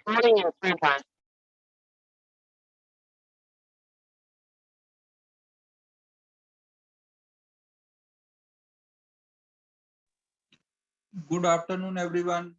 Recording in progress. Good afternoon, everyone.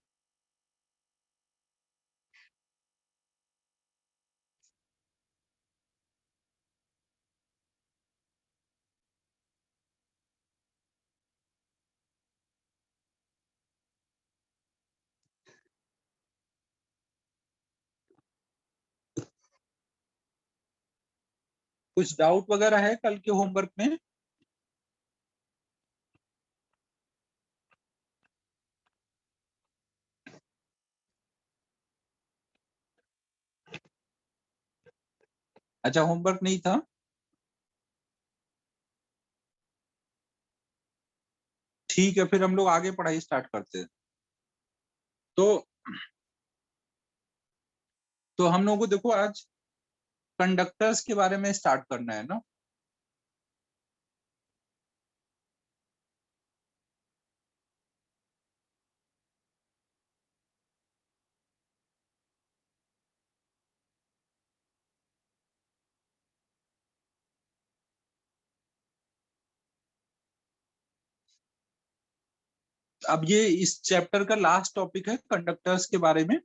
कुछ doubt वगैरह है कल के होमवर्क में? अच्छा, होमवर्क नहीं था? ठीक है, फिर हम लोग आगे पढ़ाई स्टार्ट करते हैं। तो हम लोगों को देखो आज कंडक्टर्स के बारे में स्टार्ट करना है ना। अब ये इस चैप्टर का लास्ट टॉपिक है कंडक्टर्स के बारे में।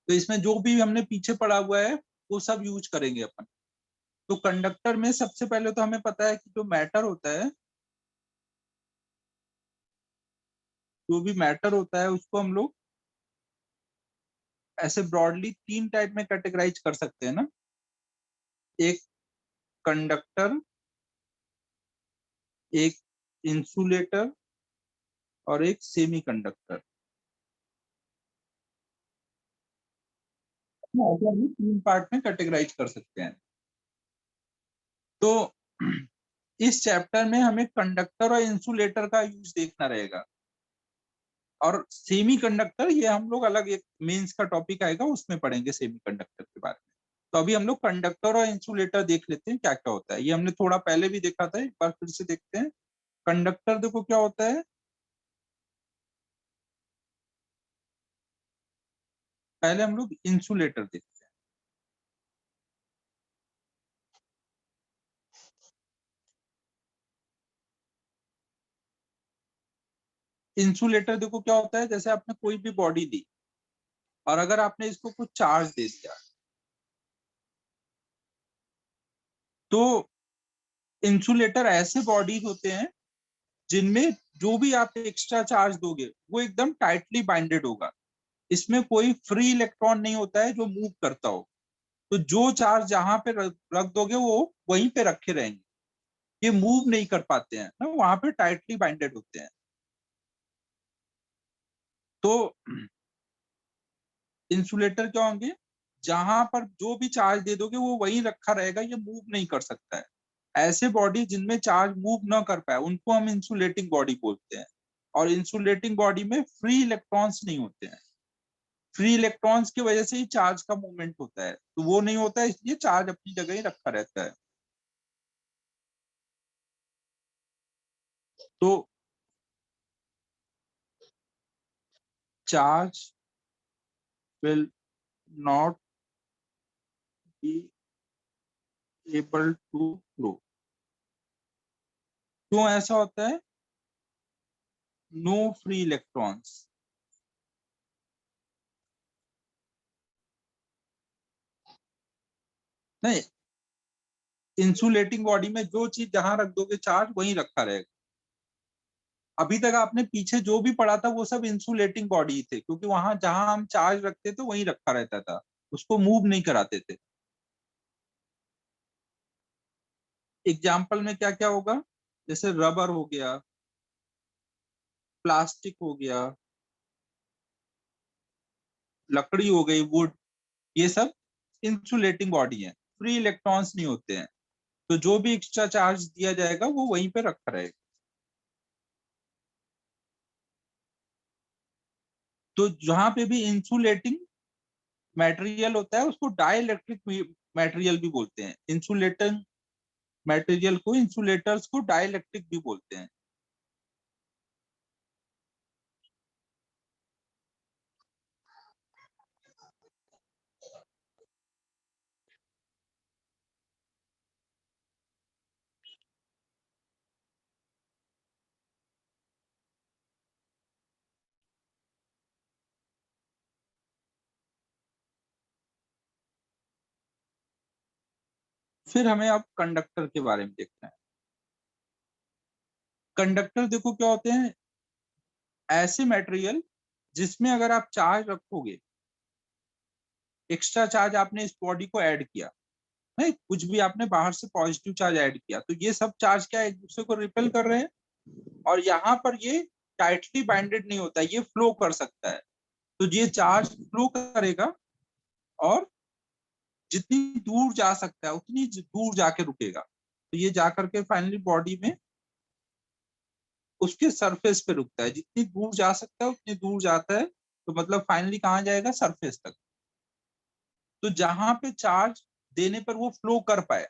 तो इसमें जो भी हमने पीछे पढ़ा हुआ है वो सब यूज करेंगे अपन। तो कंडक्टर में सबसे पहले तो हमें पता है कि जो मैटर होता है, जो भी मैटर होता है उसको हम लोग ऐसे ब्रॉडली 3 टाइप में कैटेगराइज कर सकते हैं ना। एक कंडक्टर, एक इंसुलेटर और एक सेमी कंडक्टर। ऐसा भी 3 पार्ट में कैटेगराइज कर सकते हैं। तो इस चैप्टर में हमें कंडक्टर और इंसुलेटर का यूज देखना रहेगा। और सेमी कंडक्टर ये हम लोग अलग एक मेंस का टॉपिक आएगा, उसमें पढ़ेंगे सेमी कंडक्टर के बारे में। तो अभी हम लोग कंडक्टर और इंसुलेटर देख लेते हैं क्या क्या होता है। ये हमने थोड़ा पहले भी देखा था, एक बार फिर से देखते हैं। कंडक्टर देखो क्या होता है। पहले हम लोग इंसुलेटर देखते हैं। इंसुलेटर देखो क्या होता है, जैसे आपने कोई भी बॉडी ली और अगर आपने इसको कुछ चार्ज दे दिया तो इंसुलेटर ऐसे बॉडीज होते हैं जिनमें जो भी आप एक्स्ट्रा चार्ज दोगे वो एकदम टाइटली बाइंडेड होगा। इसमें कोई फ्री इलेक्ट्रॉन नहीं होता है जो मूव करता हो। तो जो चार्ज जहां पे रख दोगे वो वहीं पे रखे रहेंगे, ये मूव नहीं कर पाते हैं ना, वहां पे टाइटली बाइंडेड होते हैं। तो इंसुलेटर क्या होंगे, जहां पर जो भी चार्ज दे दोगे वो वहीं रखा रहेगा, ये मूव नहीं कर सकता है। ऐसे बॉडी जिनमें चार्ज मूव ना कर पाए उनको हम इंसुलेटिंग बॉडी बोलते हैं। और इंसुलेटिंग बॉडी में फ्री इलेक्ट्रॉन्स नहीं होते हैं। फ्री इलेक्ट्रॉन्स की वजह से ही चार्ज का मूवमेंट होता है, तो वो नहीं होता है, इसलिए चार्ज अपनी जगह ही रखा रहता है। तो charge will not be able to flow. क्यों ऐसा होता है? No free electrons. नहीं, इंसुलेटिंग बॉडी में जो चीज जहां रख दोगे चार्ज वहीं रखा रहेगा। अभी तक आपने पीछे जो भी पढ़ा था वो सब इंसुलेटिंग बॉडी थे, क्योंकि वहां जहां हम चार्ज रखते थे वहीं रखा रहता था, उसको मूव नहीं कराते थे। एग्जाम्पल में क्या क्या होगा, जैसे रबर हो गया, प्लास्टिक हो गया, लकड़ी हो गई, वुड, ये सब इंसुलेटिंग बॉडी है, फ्री इलेक्ट्रॉन्स नहीं होते हैं। तो जो भी एक्स्ट्रा चार्ज दिया जाएगा वो वहीं पे रखा रहेगा। तो जहां पे भी इंसुलेटिंग मटेरियल होता है उसको डाई इलेक्ट्रिक मटेरियल भी बोलते हैं। इंसुलेटिंग मटेरियल को, इंसुलेटर्स को डाई इलेक्ट्रिक भी बोलते हैं। फिर हमें अब कंडक्टर के बारे में देखना है। कंडक्टर देखो क्या होते हैं, ऐसे मटेरियल जिसमें अगर आप चार्ज रखोगे, एक्स्ट्रा चार्ज आपने इस बॉडी को ऐड किया, नहीं कुछ भी आपने बाहर से पॉजिटिव चार्ज ऐड किया, तो ये सब चार्ज क्या एक दूसरे को रिपेल कर रहे हैं, और यहाँ पर ये टाइटली बाइंडेड नहीं होता, ये फ्लो कर सकता है। तो ये चार्ज फ्लो करेगा और जितनी दूर जा सकता है उतनी दूर जाके रुकेगा, तो ये जाकर के फाइनली बॉडी में उसके सरफेस पे रुकता है। जितनी दूर जा सकता है उतनी दूर जाता है, तो मतलब फाइनली कहाँ जाएगा, सरफेस तक। तो जहां पे चार्ज देने पर वो फ्लो कर पाए,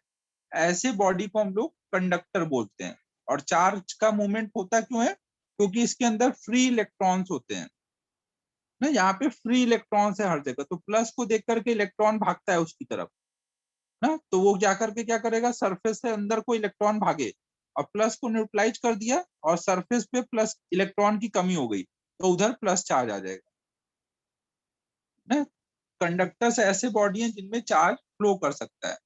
ऐसे बॉडी को हम लोग कंडक्टर बोलते हैं। और चार्ज का मूवमेंट होता क्यों है, क्योंकि इसके अंदर फ्री इलेक्ट्रॉन्स होते हैं ना, यहाँ पे फ्री इलेक्ट्रॉन्स है हर जगह, तो प्लस को देख करके इलेक्ट्रॉन भागता है उसकी तरफ ना, तो वो जा करके क्या करेगा, सरफेस से अंदर को इलेक्ट्रॉन भागे, और प्लस को न्यूट्रलाइज कर दिया और सरफेस पे प्लस इलेक्ट्रॉन की कमी हो गई, तो उधर प्लस चार्ज आ जाएगा ना। कंडक्टर्स ऐसे बॉडी हैं जिनमें चार्ज फ्लो कर सकता है।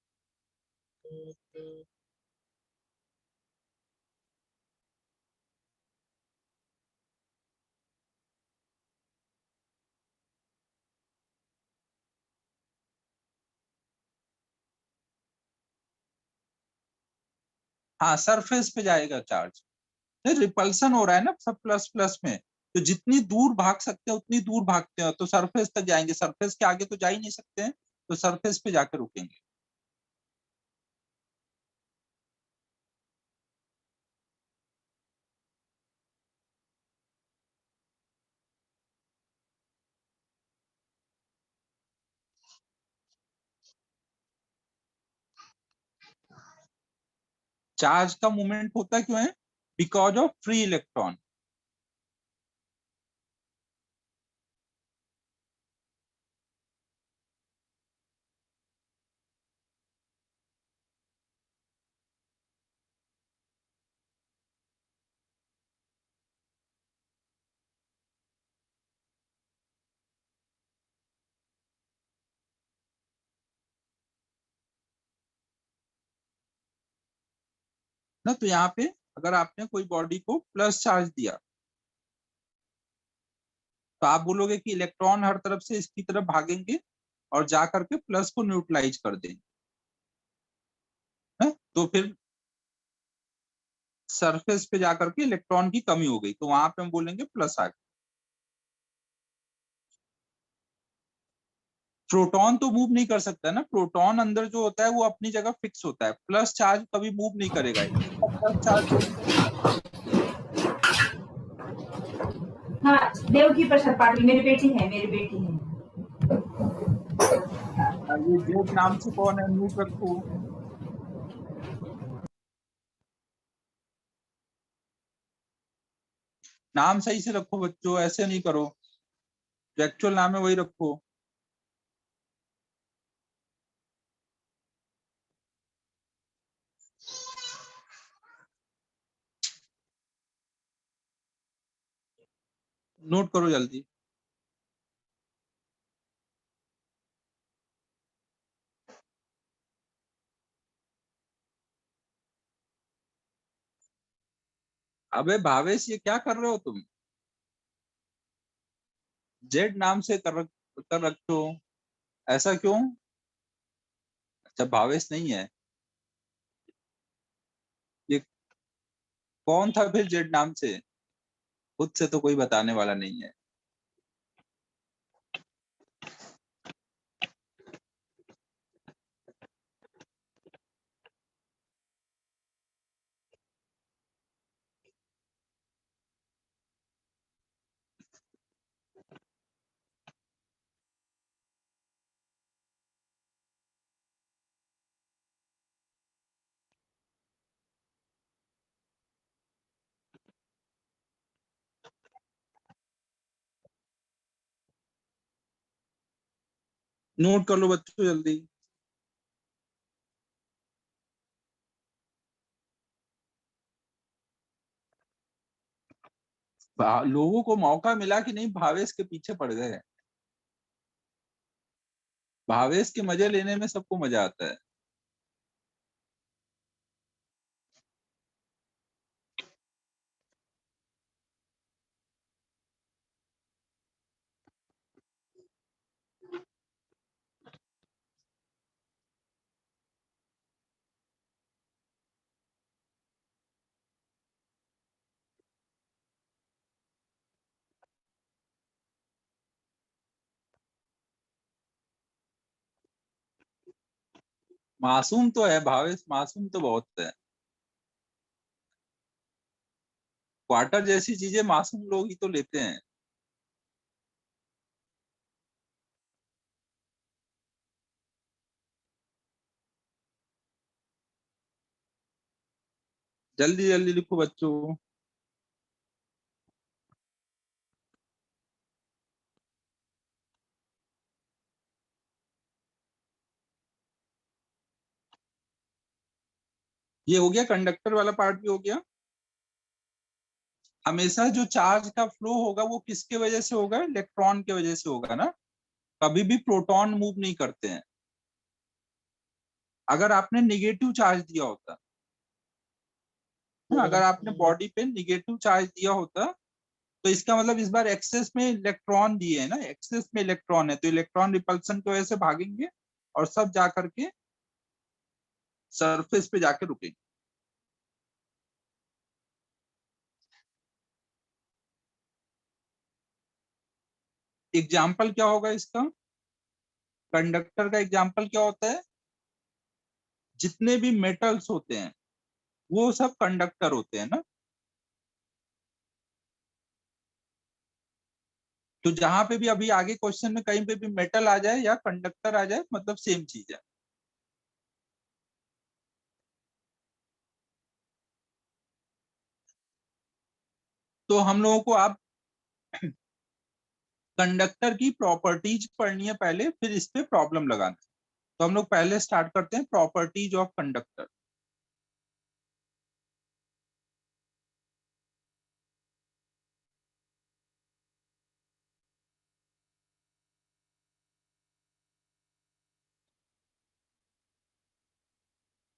हाँ, सरफेस पे जाएगा चार्ज, रिपल्सन हो रहा है ना सब प्लस प्लस में, तो जितनी दूर भाग सकते हैं उतनी दूर भागते हैं, तो सरफेस तक जाएंगे, सरफेस के आगे तो जा ही नहीं सकते हैं, तो सरफेस पे जाकर रुकेंगे। चार्ज का मूवमेंट होता क्यों है, बिकॉज ऑफ फ्री इलेक्ट्रॉन। ना तो यहाँ पे अगर आपने कोई बॉडी को प्लस चार्ज दिया, तो आप बोलोगे कि इलेक्ट्रॉन हर तरफ से इसकी तरफ भागेंगे और जा करके प्लस को न्यूट्रलाइज कर देंगे है? तो फिर सरफेस पे जाकर के इलेक्ट्रॉन की कमी हो गई, तो वहां पे हम बोलेंगे प्लस आ गया। प्रोटॉन तो मूव नहीं कर सकता ना, प्रोटॉन अंदर जो होता है वो अपनी जगह फिक्स होता है, प्लस चार्ज कभी मूव नहीं करेगा, इसका प्लस चार्ज। हाँ, देवकी प्रसाद पाटिल मेरी बेटी है, मेरी बेटी है। ये जेड नाम से कौन है, म्यूट रखो। नाम सही से रखो बच्चों, ऐसे नहीं करो, जो एक्चुअल नाम है वही रखो। नोट करो जल्दी। अबे भावेश, ये क्या कर रहे हो तुम, जेड नाम से कर रखे हो, ऐसा क्यों। अच्छा, भावेश नहीं है ये, कौन था फिर जेड नाम से, खुद से तो कोई बताने वाला नहीं है। नोट कर लो बच्चों जल्दी। लोगों को मौका मिला कि नहीं, भावेश के पीछे पड़ गए। भावेश के मजे लेने में सबको मजा आता है। मासूम तो है भावेश, मासूम तो बहुत है। क्वार्टर जैसी चीजें मासूम लोग ही तो लेते हैं। जल्दी जल्दी लिखो बच्चों। ये हो गया, कंडक्टर वाला पार्ट भी हो गया। हमेशा जो चार्ज का फ्लो होगा वो किसके वजह से होगा? इलेक्ट्रॉन के वजह से होगा ना। कभी भी प्रोटॉन मूव नहीं करते हैं। अगर आपने निगेटिव चार्ज दिया होता, अगर आपने बॉडी पे निगेटिव चार्ज दिया होता, तो इसका मतलब इस बार एक्सेस में इलेक्ट्रॉन दिए है ना, एक्सेस में इलेक्ट्रॉन है, तो इलेक्ट्रॉन रिपल्सन की वजह से भागेंगे और सब जा करके सरफेस पे जाके रुकेंगे। एग्जाम्पल क्या होगा इसका? कंडक्टर का एग्जाम्पल क्या होता है? जितने भी मेटल्स होते हैं वो सब कंडक्टर होते हैं ना। तो जहां पे भी अभी आगे क्वेश्चन में कहीं पे भी मेटल आ जाए या कंडक्टर आ जाए, मतलब सेम चीज है। तो हम लोगों को आप कंडक्टर की प्रॉपर्टीज पढ़नी है पहले, फिर इस पे प्रॉब्लम लगाना है। तो हम लोग पहले स्टार्ट करते हैं प्रॉपर्टीज ऑफ कंडक्टर।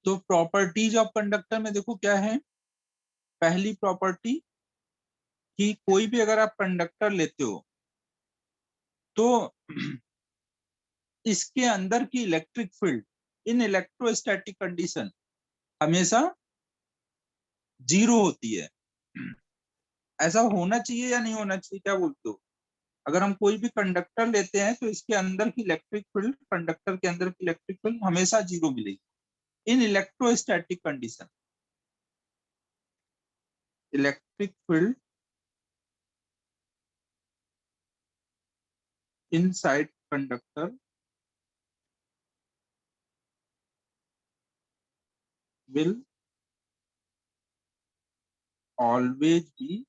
तो प्रॉपर्टीज ऑफ कंडक्टर में देखो क्या है। पहली प्रॉपर्टी कि कोई भी अगर आप कंडक्टर लेते हो तो इसके अंदर की electric field in electrostatic condition हमेशा जीरो होती है। ऐसा होना चाहिए या नहीं होना चाहिए, क्या बोलते हो? अगर हम कोई भी कंडक्टर लेते हैं तो इसके अंदर की इलेक्ट्रिक फील्ड, कंडक्टर के अंदर की इलेक्ट्रिक फील्ड हमेशा जीरो मिलेगी इन electrostatic condition. Electric field inside conductor will always be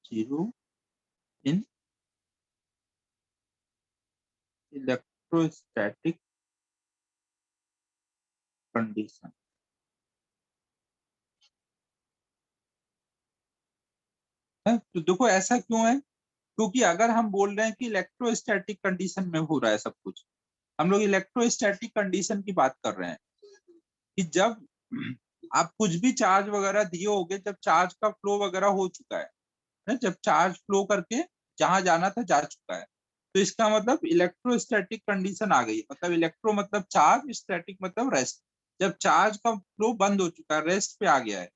zero in electrostatic condition। है तो देखो ऐसा क्यों है? क्योंकि अगर हम बोल रहे हैं कि इलेक्ट्रोस्टैटिक कंडीशन में हो रहा है सब कुछ, हम लोग इलेक्ट्रोस्टैटिक कंडीशन की बात कर रहे हैं कि जब आप कुछ भी चार्ज वगैरह दिए होगे, जब चार्ज का फ्लो वगैरह हो चुका है ना, जब चार्ज फ्लो करके जहां जाना था जा चुका है, तो इसका मतलब इलेक्ट्रोस्टैटिक कंडीशन आ गई। मतलब इलेक्ट्रो मतलब चार्ज, स्टैटिक मतलब रेस्ट। जब चार्ज का फ्लो बंद हो चुका है, रेस्ट पे आ गया है,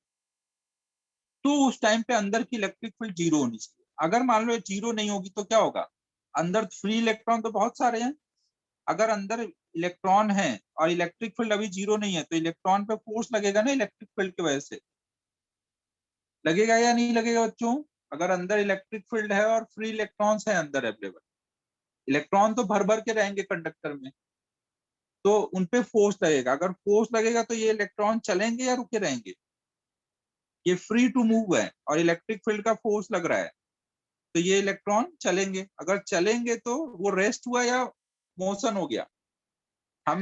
तो उस टाइम पे अंदर की इलेक्ट्रिक फील्ड जीरो होनी चाहिए। अगर मान लो जीरो नहीं होगी तो क्या होगा? अंदर फ्री इलेक्ट्रॉन तो बहुत सारे हैं। अगर अंदर इलेक्ट्रॉन है और इलेक्ट्रिक फील्ड अभी जीरो नहीं है, तो इलेक्ट्रॉन पे फोर्स लगेगा ना इलेक्ट्रिक फील्ड की वजह से। लगेगा या नहीं लगेगा बच्चों? अगर अंदर इलेक्ट्रिक फील्ड है और फ्री इलेक्ट्रॉन्स है अंदर अवेलेबल, इलेक्ट्रॉन तो भर भर के रहेंगे कंडक्टर में, तो उनपे फोर्स लगेगा। अगर फोर्स लगेगा तो ये इलेक्ट्रॉन चलेंगे या रुके रहेंगे? ये फ्री टू मूव है और इलेक्ट्रिक फील्ड का फोर्स लग रहा है, तो ये इलेक्ट्रॉन चलेंगे। अगर चलेंगे तो वो रेस्ट हुआ या मोशन हो गया? हम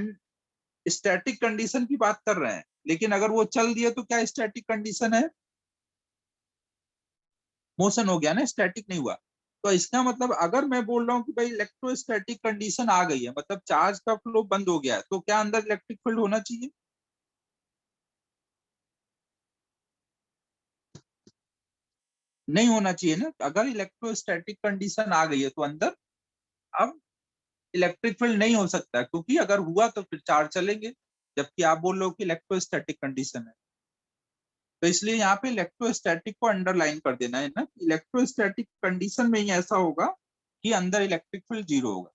स्टैटिक कंडीशन की बात कर रहे हैं, लेकिन अगर वो चल दिया तो क्या स्टैटिक कंडीशन है? मोशन हो गया ना, स्टैटिक नहीं हुआ। तो इसका मतलब अगर मैं बोल रहा हूँ कि भाई इलेक्ट्रोस्टैटिक कंडीशन आ गई है, मतलब चार्ज का फ्लो बंद हो गया है, तो क्या अंदर इलेक्ट्रिक फील्ड होना चाहिए? नहीं होना चाहिए ना। अगर इलेक्ट्रोस्टैटिक कंडीशन आ गई है तो अंदर अब इलेक्ट्रिक फील्ड नहीं हो सकता, क्योंकि अगर हुआ तो फिर चार्ज चलेंगे, जबकि आप बोल रहे हो कि इलेक्ट्रोस्टैटिक कंडीशन है। तो इसलिए यहाँ पे इलेक्ट्रोस्टैटिक को अंडरलाइन कर देना है ना, इलेक्ट्रोस्टैटिक कंडीशन में ही ऐसा होगा कि अंदर इलेक्ट्रिक फील्ड जीरो होगा।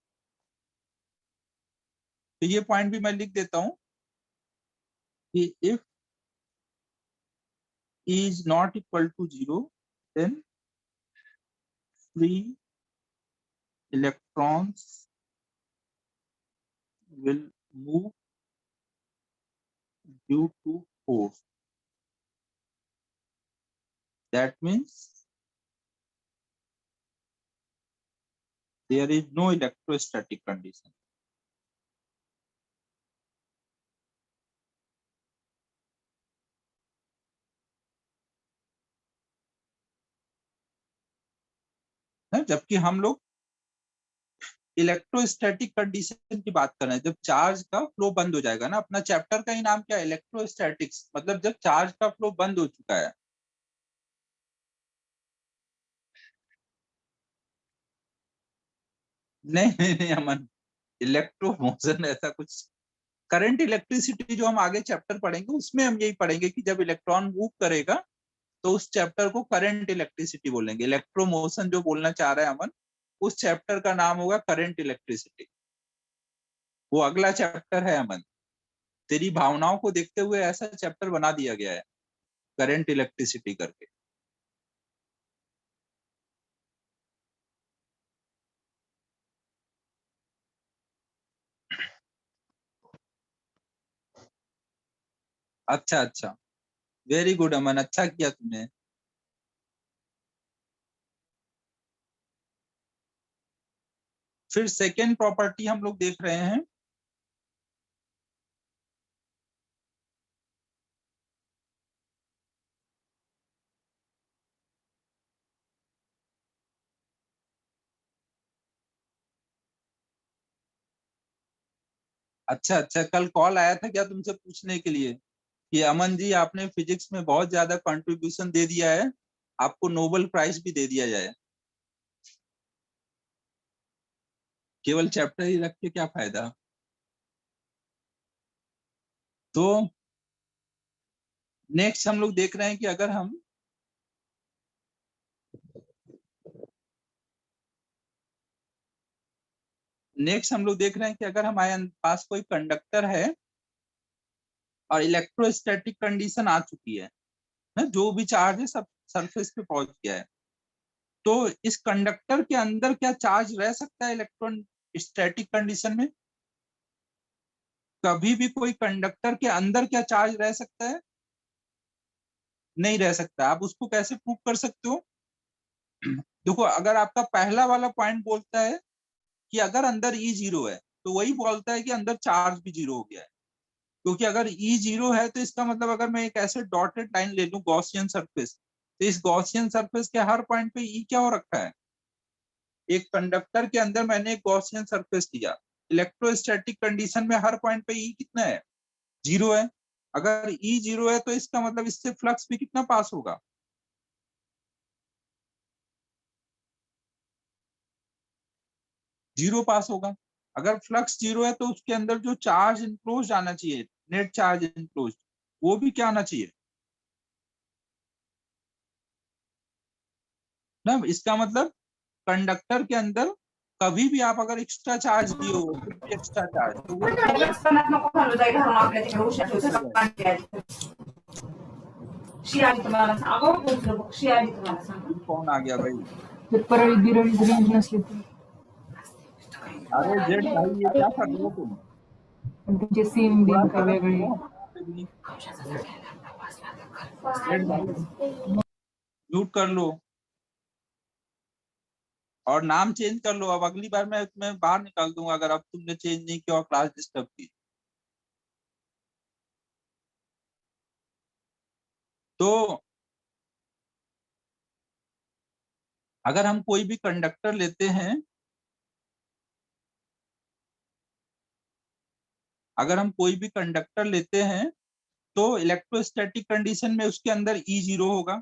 तो ये पॉइंट भी मैं लिख देता हूँ कि if E is not equal to 0, then free electrons will move due to force. That means there is no electrostatic condition. है, जबकि हम लोग इलेक्ट्रोस्टैटिक कंडीशन की बात कर रहे हैं, जब चार्ज का फ्लो बंद हो जाएगा ना। अपना चैप्टर का ही नाम क्या है, इलेक्ट्रोस्टैटिक्स, मतलब जब चार्ज का फ्लो बंद हो चुका है। नहीं नहीं नहीं अमन, इलेक्ट्रो मोशन ऐसा कुछ, करंट इलेक्ट्रिसिटी जो हम आगे चैप्टर पढ़ेंगे उसमें हम यही पढ़ेंगे कि जब इलेक्ट्रॉन मूव करेगा तो उस चैप्टर को करंट इलेक्ट्रिसिटी बोलेंगे। इलेक्ट्रो मोशन जो बोलना चाह रहा है अमन, उस चैप्टर का नाम होगा करंट इलेक्ट्रिसिटी। वो अगला चैप्टर है अमन। तेरी भावनाओं को देखते हुए ऐसा चैप्टर बना दिया गया है करंट इलेक्ट्रिसिटी करके। अच्छा अच्छा, वेरी गुड अमन, अच्छा किया तुमने। फिर सेकेंड प्रॉपर्टी हम लोग देख रहे हैं। अच्छा अच्छा, कल कॉल आया था क्या तुमसे पूछने के लिए कि अमन जी आपने फिजिक्स में बहुत ज्यादा कंट्रीब्यूशन दे दिया है, आपको नोबेल प्राइज भी दे दिया जाए। केवल चैप्टर ही रख के क्या फायदा। तो नेक्स्ट हम लोग देख रहे हैं कि अगर हम देख रहे हैं कि अगर हमारे पास कोई कंडक्टर है और इलेक्ट्रोस्टैटिक कंडीशन आ चुकी है ना, जो भी चार्ज है सब सरफेस पे पहुंच गया है, तो इस कंडक्टर के अंदर क्या चार्ज रह सकता है इलेक्ट्रॉन स्टैटिक कंडीशन में? कभी भी कोई कंडक्टर के अंदर क्या चार्ज रह सकता है? नहीं रह सकता। आप उसको कैसे प्रूव कर सकते हो? देखो, अगर आपका पहला वाला पॉइंट बोलता है कि अगर अंदर ई जीरो है, तो वही बोलता है कि अंदर चार्ज भी जीरो हो गया है। क्योंकि अगर ई जीरो है तो इसका मतलब अगर मैं एक ऐसे डॉटेड लाइन ले लूं गॉसियन सरफेस, तो इस गॉसियन सरफेस के हर पॉइंट पे ई क्या हो रखा है? एक कंडक्टर के अंदर मैंने एक गॉसियन सरफेस लिया, इलेक्ट्रोस्टैटिक कंडीशन में हर पॉइंट पे ई कितना है? जीरो है। अगर ई जीरो है तो इसका मतलब इससे फ्लक्स भी कितना पास होगा? जीरो पास होगा। अगर फ्लक्स जीरो है तो उसके अंदर जो चार्ज इनक्लोज आना चाहिए, नेट चार्ज इनक्लोज, वो भी क्या आना चाहिए ना। इसका मतलब कंडक्टर के अंदर कभी भी आप अगर एक्स्ट्रा चार्ज दिए हो, कुछ भी एक्स्ट्रा चार्ज, तो वो क्या होगा? कैंसिल हो जाएगा। कौन आ गया भाई? पेपर रेंज नसली तर अरे जेड भाई, ये क्या कर रहे हो तुम? तुमचे सीम थोड़ा बीम सा का रख वेगळे लो हम पे भी। जेड भाई म्यूट कर लो और नाम चेंज कर लो। अब अगली बार मैं बाहर निकाल दूंगा अगर अब तुमने चेंज नहीं किया और क्लास डिस्टर्ब की। तो अगर हम कोई भी कंडक्टर लेते हैं, तो इलेक्ट्रोस्टैटिक कंडीशन में उसके अंदर ई जीरो होगा।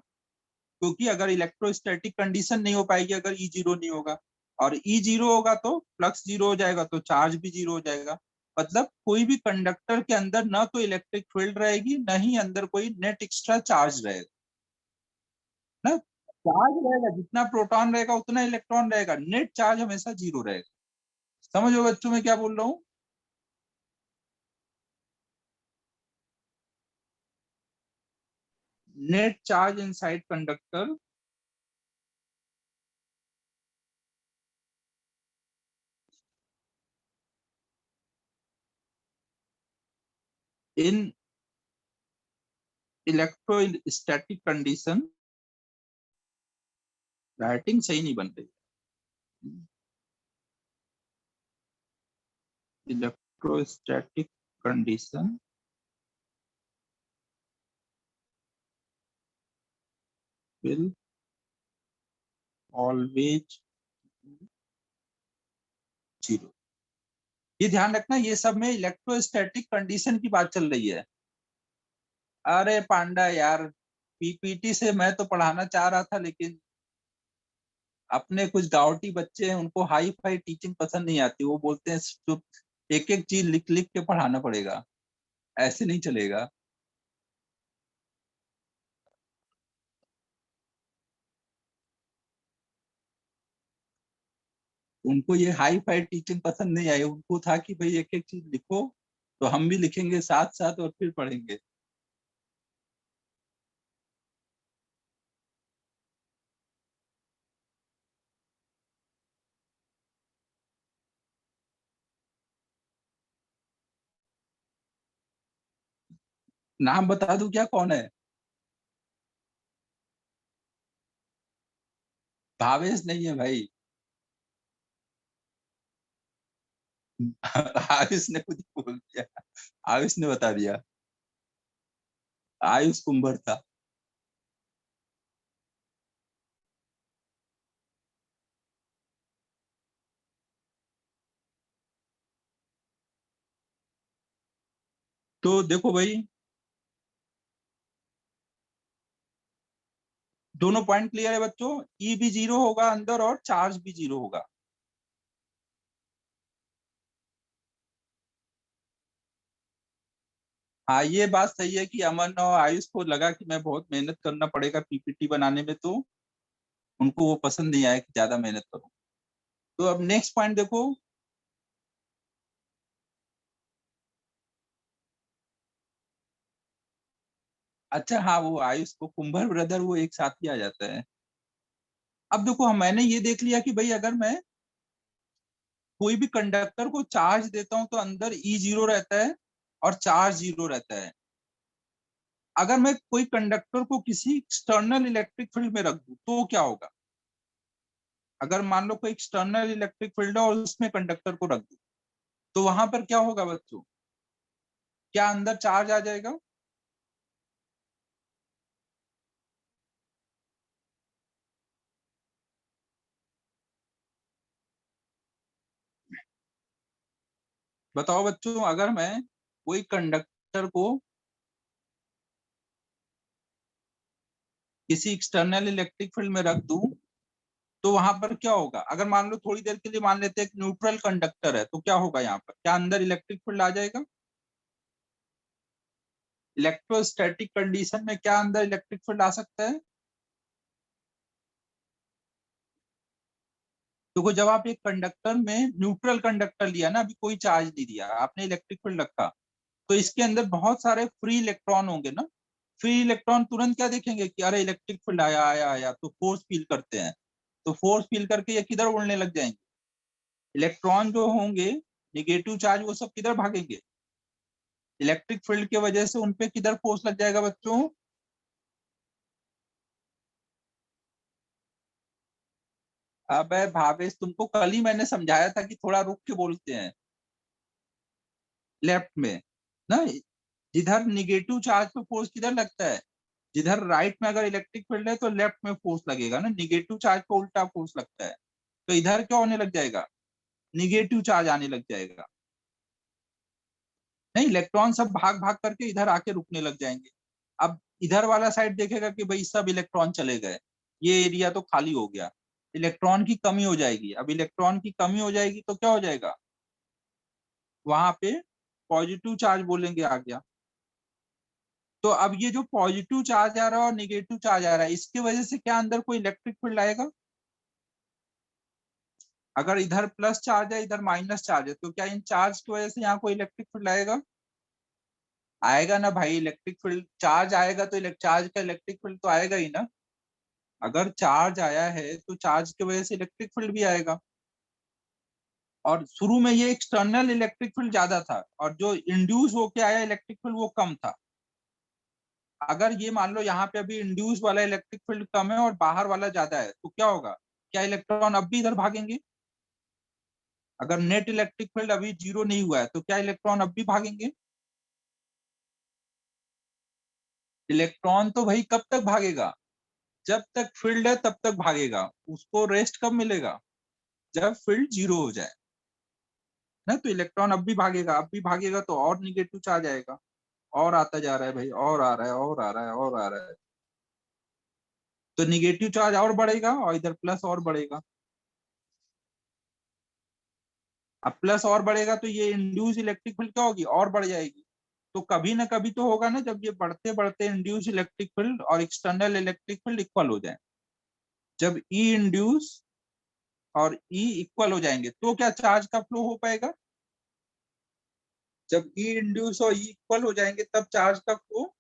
क्योंकि अगर इलेक्ट्रोस्टैटिक कंडीशन नहीं हो पाएगी अगर ई जीरो नहीं होगा, और ई जीरो होगा तो फ्लक्स जीरो हो जाएगा, तो चार्ज भी जीरो हो जाएगा। मतलब कोई भी कंडक्टर के अंदर ना तो इलेक्ट्रिक फील्ड रहेगी, ना ही अंदर कोई नेट एक्स्ट्रा चार्ज रहेगा ना। चार्ज रहेगा, जितना प्रोटॉन रहेगा उतना इलेक्ट्रॉन रहेगा, नेट चार्ज हमेशा जीरो रहेगा। समझो बच्चों में क्या बोल रहा हूँ? net charge inside conductor in electrostatic condition, writing सही नहीं बन रही, electrostatic condition will always zero. ये ध्यान रखना, ये सब में इलेक्ट्रोस्टैटिक कंडीशन की बात चल रही है। अरे पांडा यार, पीपीटी से मैं तो पढ़ाना चाह रहा था, लेकिन अपने कुछ गावटी बच्चे हैं, उनको हाई फाई टीचिंग पसंद नहीं आती। वो बोलते हैं तो एक एक चीज लिख लिख के पढ़ाना पड़ेगा, ऐसे नहीं चलेगा। उनको ये हाई फाई टीचिंग पसंद नहीं आई, उनको था कि भाई एक एक चीज लिखो, तो हम भी लिखेंगे साथ साथ और फिर पढ़ेंगे। नाम बता दूं क्या, कौन है? भावेश नहीं है भाई। आयुष ने खुद ही बोल दिया, आयुष ने बता दिया, आयुष कुंभर था। तो देखो भाई, दोनों पॉइंट क्लियर है बच्चों। ई भी जीरो होगा अंदर और चार्ज भी जीरो होगा। हाँ, ये बात सही है कि अमन और आयुष को लगा कि मैं बहुत मेहनत करना पड़ेगा पीपीटी बनाने में, तो उनको वो पसंद नहीं आया कि ज्यादा मेहनत करूं। तो अब नेक्स्ट पॉइंट देखो। अच्छा हाँ, वो आयुष को कुंभर ब्रदर वो एक साथ ही आ जाता है। अब देखो, मैंने ये देख लिया कि भाई अगर मैं कोई भी कंडक्टर को चार्ज देता हूं तो अंदर ई जीरो रहता है और चार्ज जीरो रहता है। अगर मैं कोई कंडक्टर को किसी एक्सटर्नल इलेक्ट्रिक फील्ड में रख दूं तो क्या होगा? अगर मान लो कोई एक्सटर्नल इलेक्ट्रिक फील्ड है और उसमें कंडक्टर को रख दूं, तो वहां पर क्या होगा बच्चों? क्या अंदर चार्ज आ जाएगा? बताओ बच्चों, अगर मैं कोई कंडक्टर को किसी एक्सटर्नल इलेक्ट्रिक फील्ड में रख दूं तो वहां पर क्या होगा? अगर मान लो थोड़ी देर के लिए मान लेते हैं एक न्यूट्रल कंडक्टर है, तो क्या होगा यहाँ पर? क्या अंदर इलेक्ट्रिक फील्ड आ जाएगा? इलेक्ट्रोस्टैटिक कंडीशन में क्या अंदर इलेक्ट्रिक फील्ड आ सकता है? देखो, जब आप एक कंडक्टर में न्यूट्रल कंडक्टर लिया ना, अभी कोई चार्ज नहीं दिया, आपने इलेक्ट्रिक फील्ड रखा, तो इसके अंदर बहुत सारे फ्री इलेक्ट्रॉन होंगे ना। फ्री इलेक्ट्रॉन तुरंत क्या देखेंगे कि अरे इलेक्ट्रिक फील्ड आया आया आया, तो फोर्स फील करते हैं। तो फोर्स फील करके ये किधर उड़ने लग जाएंगे? इलेक्ट्रॉन जो होंगे निगेटिव चार्ज, वो सब किधर भागेंगे? इलेक्ट्रिक फील्ड की वजह से उनपे किधर फोर्स लग जाएगा बच्चों? अब भावेश, तुमको कल ही मैंने समझाया था कि थोड़ा रुक के बोलते हैं। लेफ्ट में ना, जिधर निगेटिव चार्ज पे फोर्स किधर लगता है? जिधर राइट में अगर इलेक्ट्रिक फील्ड है तो लेफ्ट में फोर्स लगेगा ना, निगेटिव चार्ज पे उल्टा फोर्स लगता है। तो इधर क्या होने लग जाएगा? निगेटिव चार्ज आने लग जाएगा। नहीं, इलेक्ट्रॉन सब भाग भाग करके इधर आके रुकने लग जाएंगे। अब इधर वाला साइड देखेगा कि भाई सब इलेक्ट्रॉन चले गए, ये एरिया तो खाली हो गया, इलेक्ट्रॉन की कमी हो जाएगी। अब इलेक्ट्रॉन की कमी हो जाएगी तो क्या हो जाएगा? वहां पे पॉजिटिव चार्ज बोलेंगे आ गया। तो अब ये जो पॉजिटिव चार्ज आ रहा है और निगेटिव चार्ज आ रहा है, इसकी वजह से क्या अंदर कोई इलेक्ट्रिक फील्ड आएगा? अगर इधर प्लस चार्ज है इधर माइनस चार्ज है, तो क्या इन चार्ज की वजह से यहाँ कोई इलेक्ट्रिक फील्ड आएगा? आएगा ना भाई, इलेक्ट्रिक फील्ड चार्ज आएगा तो चार्ज का इलेक्ट्रिक फील्ड तो आएगा ही ना। अगर चार्ज आया है तो चार्ज की वजह से इलेक्ट्रिक फील्ड भी आएगा। और शुरू में ये एक्सटर्नल इलेक्ट्रिक फील्ड ज्यादा था और जो इंड्यूस होके आया इलेक्ट्रिक फील्ड वो कम था। अगर ये मान लो यहाँ पे अभी इंड्यूस वाला इलेक्ट्रिक फील्ड कम है और बाहर वाला ज्यादा है तो क्या होगा, क्या इलेक्ट्रॉन अब भी इधर भागेंगे? अगर नेट इलेक्ट्रिक फील्ड अभी जीरो नहीं हुआ है तो क्या इलेक्ट्रॉन अब भी भागेंगे? इलेक्ट्रॉन तो भाई कब तक भागेगा, जब तक फील्ड है तब तक भागेगा। उसको रेस्ट कब मिलेगा, जब फील्ड जीरो हो जाए ना। तो इलेक्ट्रॉन अब भी भागेगा, अब भी भागेगा तो और निगेटिव चार्ज आएगा, और आता जा रहा है भाई, और आ रहा है और आ रहा है और आ रहा है। तो निगेटिव चार्ज और बढ़ेगा और इधर प्लस और बढ़ेगा। अब प्लस और बढ़ेगा तो ये इंड्यूस इलेक्ट्रिक फील्ड क्या होगी, और बढ़ जाएगी। तो कभी ना कभी तो होगा ना जब ये बढ़ते बढ़ते इंड्यूस इलेक्ट्रिक फील्ड और एक्सटर्नल इलेक्ट्रिक फील्ड इक्वल हो जाए। जब ई इंड्यूस और ई इक्वल हो जाएंगे तो क्या चार्ज का फ्लो हो पाएगा? जब ई इंड्यूस और ई इक्वल हो जाएंगे तब चार्ज का फ्लो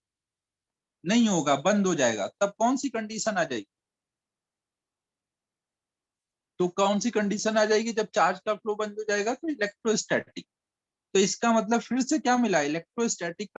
नहीं होगा, बंद हो जाएगा। तब कौन सी कंडीशन आ जाएगी? तो कौन सी कंडीशन आ जाएगी जब चार्ज का फ्लो बंद हो जाएगा? तो इलेक्ट्रोस्टैटिक। तो इसका मतलब फिर से क्या मिला, इलेक्ट्रोस्टैटिक।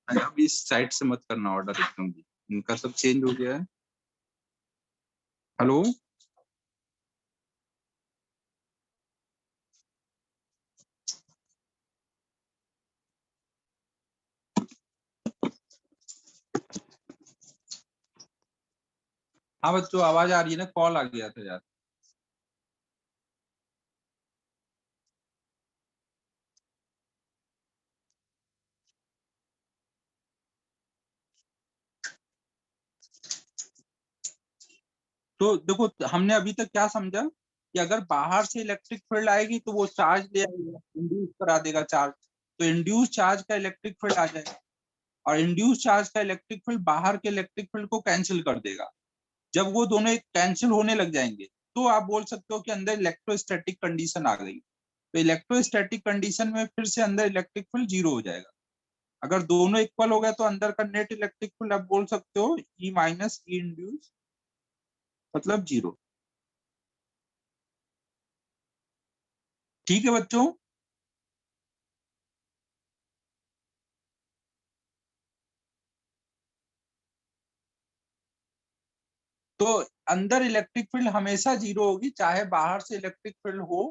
अब इस साइड से मत करना ऑर्डर एकदम भी, इनका सब चेंज हो गया है। हेलो। हाँ बच्चों आवाज आ रही है ना, कॉल आ गया था यार। तो देखो हमने अभी तक क्या समझा कि अगर बाहर से इलेक्ट्रिक फील्ड आएगी तो वो चार्ज ले आएगा, इंड्यूस करा देगा चार्ज। तो इंड्यूस चार्ज का इलेक्ट्रिक फील्ड आ जाएगा और इंड्यूस चार्ज का इलेक्ट्रिक फील्ड बाहर के इलेक्ट्रिक फील्ड को कैंसिल कर देगा। जब वो दोनों कैंसिल होने लग जाएंगे तो आप बोल सकते हो कि अंदर इलेक्ट्रोस्टैटिक कंडीशन आ गई। तो इलेक्ट्रोस्टैटिक कंडीशन में फिर से अंदर इलेक्ट्रिक फील्ड जीरो हो जाएगा। अगर दोनों इक्वल हो गए तो अंदर का नेट इलेक्ट्रिक फील्ड आप बोल सकते हो ई माइनस ई इंड्यूस मतलब जीरो। ठीक है बच्चों। तो अंदर इलेक्ट्रिक फील्ड हमेशा जीरो होगी, चाहे बाहर से इलेक्ट्रिक फील्ड हो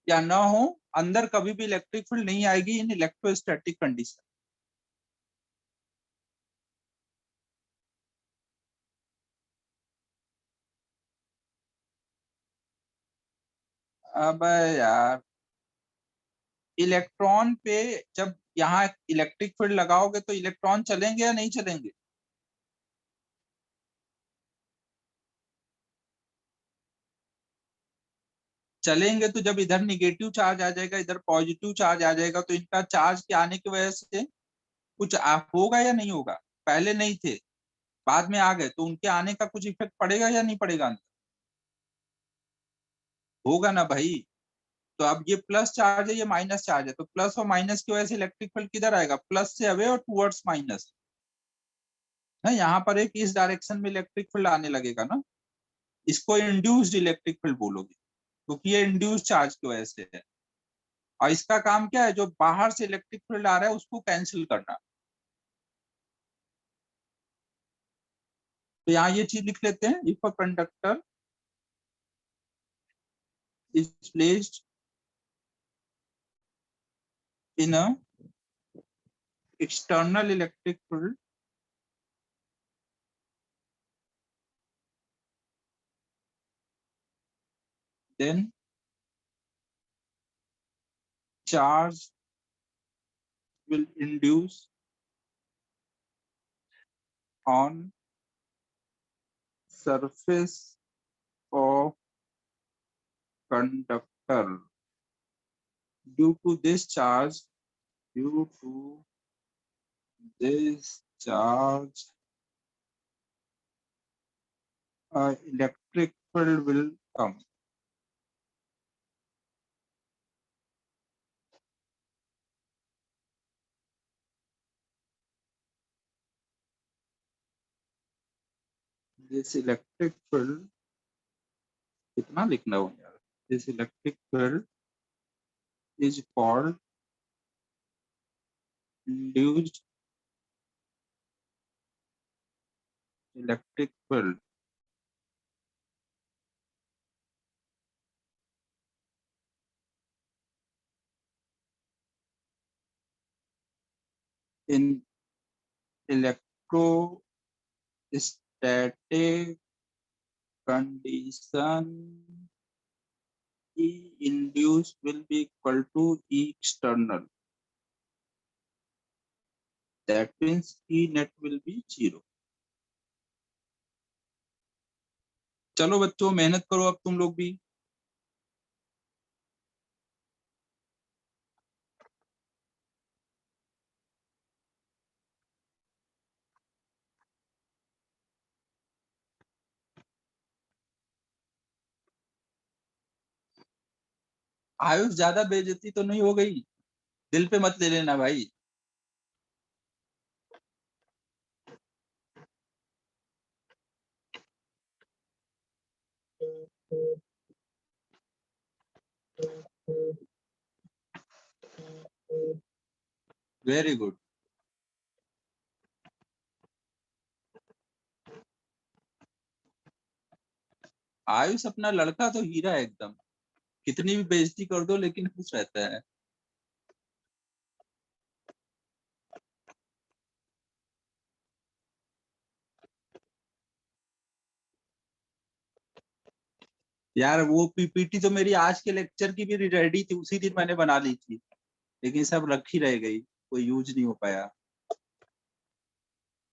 या ना हो। अंदर कभी भी इलेक्ट्रिक फील्ड नहीं आएगी इन इलेक्ट्रोस्टैटिक कंडीशन। अब यार इलेक्ट्रॉन पे जब यहाँ इलेक्ट्रिक फील्ड लगाओगे तो इलेक्ट्रॉन चलेंगे या नहीं चलेंगे? चलेंगे तो जब इधर निगेटिव चार्ज आ जाएगा, इधर पॉजिटिव चार्ज आ जाएगा, तो इनका चार्ज के आने की वजह से कुछ होगा या नहीं होगा? पहले नहीं थे, बाद में आ गए, तो उनके आने का कुछ इफेक्ट पड़ेगा या नहीं पड़ेगा? होगा ना भाई। तो अब ये प्लस चार्ज है, ये माइनस चार्ज है, तो प्लस और माइनस की वजह से इलेक्ट्रिक फील्ड किधर आएगा? प्लस से अवे और टुवर्ड्स माइनस है। यहाँ पर एक इस डायरेक्शन में इलेक्ट्रिक फील्ड आने लगेगा ना, इसको इंड्यूस्ड इलेक्ट्रिक फील्ड बोलोगे, क्योंकि ये इंड्यूस्ड चार्ज की वजह से है। और इसका काम क्या है? जो बाहर से इलेक्ट्रिक फील्ड आ रहा है उसको कैंसिल करना। तो यहाँ ये चीज लिख लेते हैं, if a conductor is placed in a external electric field then charge will induce on surface of conductor. Due to this charge, electric field will come. This electric field, कितना लिखना हो यार? This electric field is called induced electric field. In electrostatic condition, E induced will be equal to E external. That means E net will be 0. चलो बच्चों मेहनत करो अब तुम लोग भी। आयुष ज्यादा बेइज्जती तो नहीं हो गई? दिल पे मत ले लेना भाई। Very good. आयुष अपना लड़का तो हीरा है एकदम, कितनी भी बेइज्जती कर दो लेकिन खुश रहता है। यार वो पीपीटी तो मेरी आज के लेक्चर की भी रेडी थी, उसी दिन मैंने बना ली थी, लेकिन सब रखी रह गई, कोई यूज नहीं हो पाया।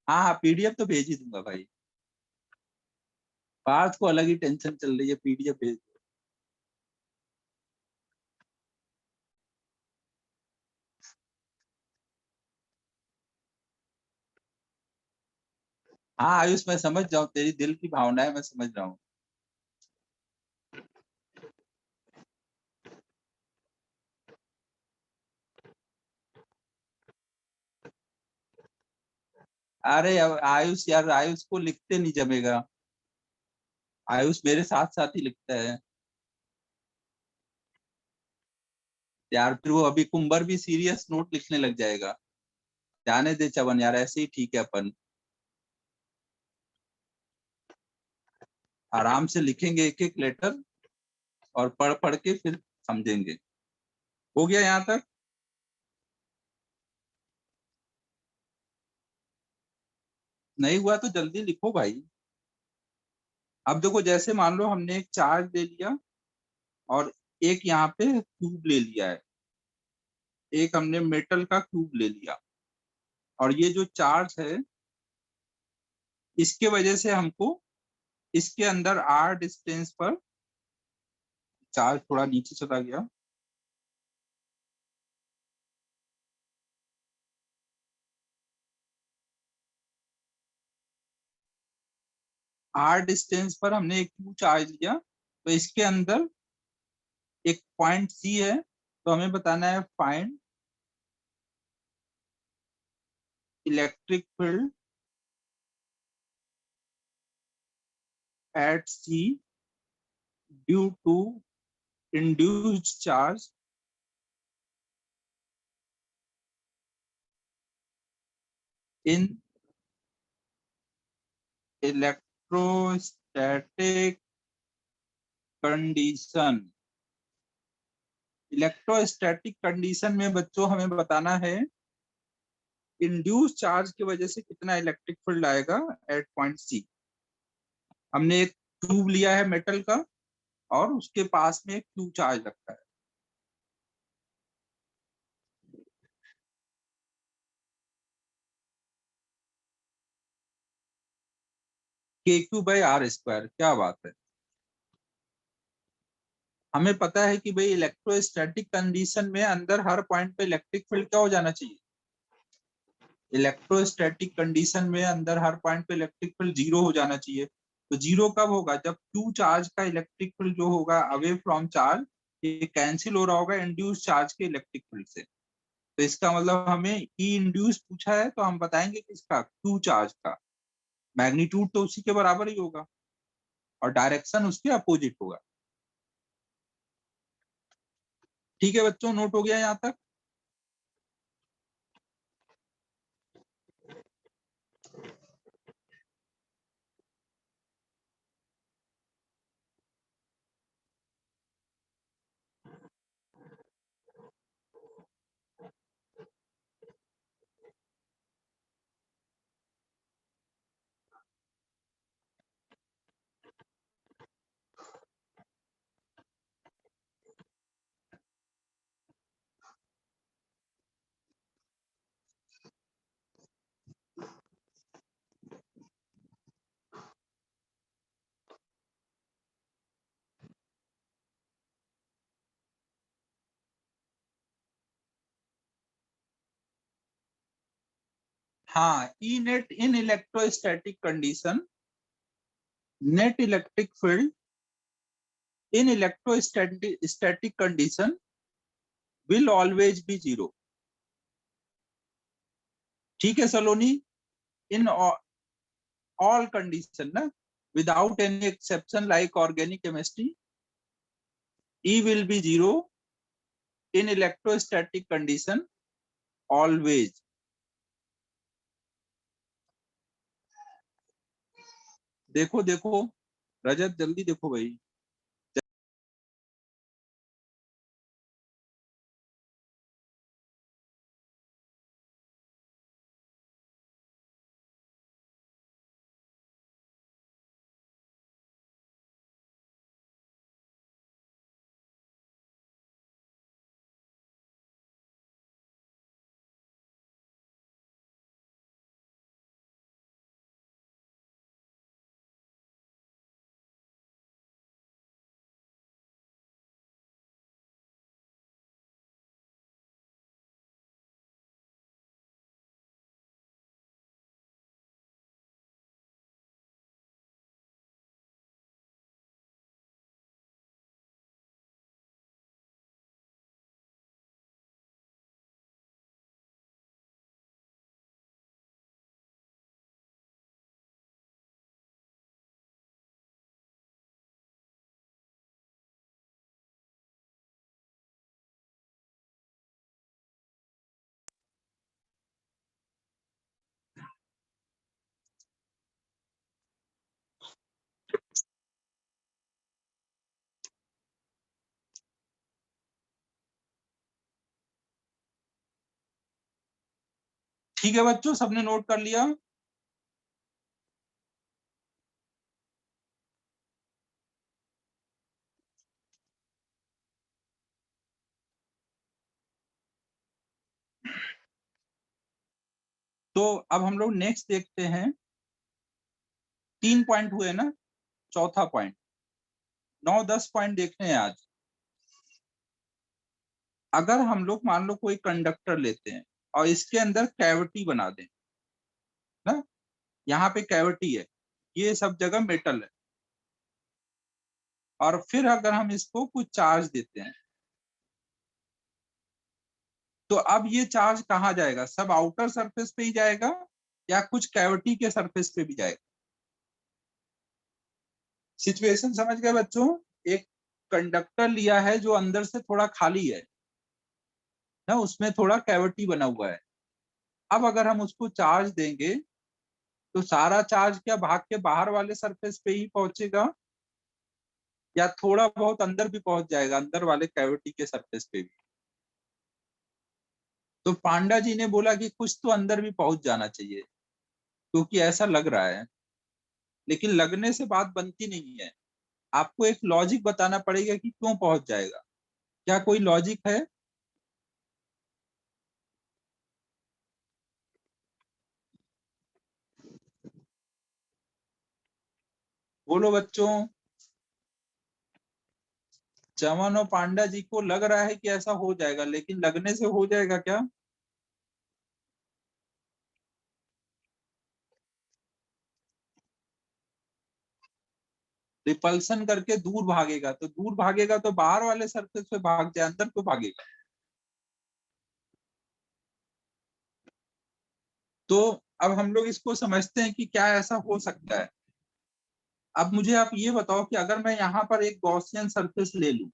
हाँ हाँ, पीडीएफ तो भेज ही दूंगा भाई। पार्थ को अलग ही टेंशन चल रही है, पीडीएफ भेज। हाँ आयुष मैं समझ जाऊँ, तेरी दिल की भावना है, मैं समझ रहा हूँ। अरे आयुष यार, आयुष को लिखते नहीं जमेगा, आयुष मेरे साथ साथ ही लिखता है यार। फिर वो अभी कुंबर भी सीरियस नोट लिखने लग जाएगा। जाने दे चवन यार, ऐसे ही ठीक है अपन, आराम से लिखेंगे एक एक लेटर और पढ़ पढ़ के फिर समझेंगे। हो गया यहाँ तक? नहीं हुआ तो जल्दी लिखो भाई। अब देखो, जैसे मान लो हमने एक चार्ज ले लिया और एक यहाँ पे क्यूब ले लिया है, एक हमने मेटल का क्यूब ले लिया, और ये जो चार्ज है इसके वजह से हमको इसके अंदर r डिस्टेंस पर चार्ज थोड़ा नीचे चला गया। आर डिस्टेंस पर हमने एक क्यू चार्ज लिया, तो इसके अंदर एक पॉइंट सी है, तो हमें बताना है find electric field at C due to induced charge in electrostatic condition। Electrostatic condition में बच्चों हमें बताना है इंड्यूस चार्ज की वजह से कितना इलेक्ट्रिक फील्ड आएगा एट पॉइंट सी। हमने एक ट्यूब लिया है मेटल का और उसके पास में एक क्यू चार्ज रखा है। के क्यू बाई आर स्क्वायर, क्या बात है। हमें पता है कि भाई इलेक्ट्रोस्टैटिक कंडीशन में अंदर हर पॉइंट पे इलेक्ट्रिक फील्ड क्या हो जाना चाहिए। इलेक्ट्रोस्टैटिक कंडीशन में अंदर हर पॉइंट पे इलेक्ट्रिक फील्ड जीरो हो जाना चाहिए। तो जीरो कब होगा, जब क्यू चार्ज का इलेक्ट्रिक फील्ड जो होगा अवे फ्रॉम चार्ज, ये कैंसिल हो रहा होगा इंड्यूस चार्ज के इलेक्ट्रिक फील्ड से। तो इसका मतलब हमें ई इंड्यूस पूछा है, तो हम बताएंगे किसका, क्यू चार्ज का। मैग्नीट्यूड तो उसी के बराबर ही होगा और डायरेक्शन उसके अपोजिट होगा। ठीक है बच्चों, नोट हो गया यहाँ तक। हाँ, E net in electrostatic condition, net electric field in electrostatic condition will always be zero. ठीक है सलोनी, इन ऑल कंडीशन ना, without any exception like organic chemistry, E will be zero in electrostatic condition always। देखो देखो रजत, जल्दी देखो भाई। ठीक है बच्चों, सबने नोट कर लिया। तो अब हम लोग नेक्स्ट देखते हैं। 3 पॉइंट हुए ना, चौथा पॉइंट, 9-10 पॉइंट देखने हैं आज। अगर हम लोग मान लो कोई कंडक्टर लेते हैं और इसके अंदर कैविटी बना दें ना, यहाँ पे कैविटी है, ये सब जगह मेटल है, और फिर अगर हम इसको कुछ चार्ज देते हैं तो अब ये चार्ज कहाँ जाएगा? सब आउटर सरफेस पे ही जाएगा या कुछ कैविटी के सरफेस पे भी जाएगा? सिचुएशन समझ गए बच्चों? एक कंडक्टर लिया है जो अंदर से थोड़ा खाली है ना, उसमें थोड़ा कैविटी बना हुआ है। अब अगर हम उसको चार्ज देंगे तो सारा चार्ज क्या भाग के बाहर वाले सरफेस पे ही पहुंचेगा या थोड़ा बहुत अंदर भी पहुंच जाएगा, अंदर वाले कैविटी के सरफेस पे भी? तो पांडा जी ने बोला कि कुछ तो अंदर भी पहुंच जाना चाहिए, क्योंकि ऐसा लग रहा है। लेकिन लगने से बात बनती नहीं है, आपको एक लॉजिक बताना पड़ेगा कि क्यों पहुंच जाएगा। क्या कोई लॉजिक है? बोलो बच्चों। चमन और पांडा जी को लग रहा है कि ऐसा हो जाएगा, लेकिन लगने से हो जाएगा क्या? रिपल्सन करके दूर भागेगा, तो दूर भागेगा तो बाहर वाले सरफेस पे भाग जाए, अंदर तो भागेगा। तो अब हम लोग इसको समझते हैं कि क्या ऐसा हो सकता है। अब मुझे आप ये बताओ कि अगर मैं यहाँ पर एक गॉसियन सरफेस ले लूं,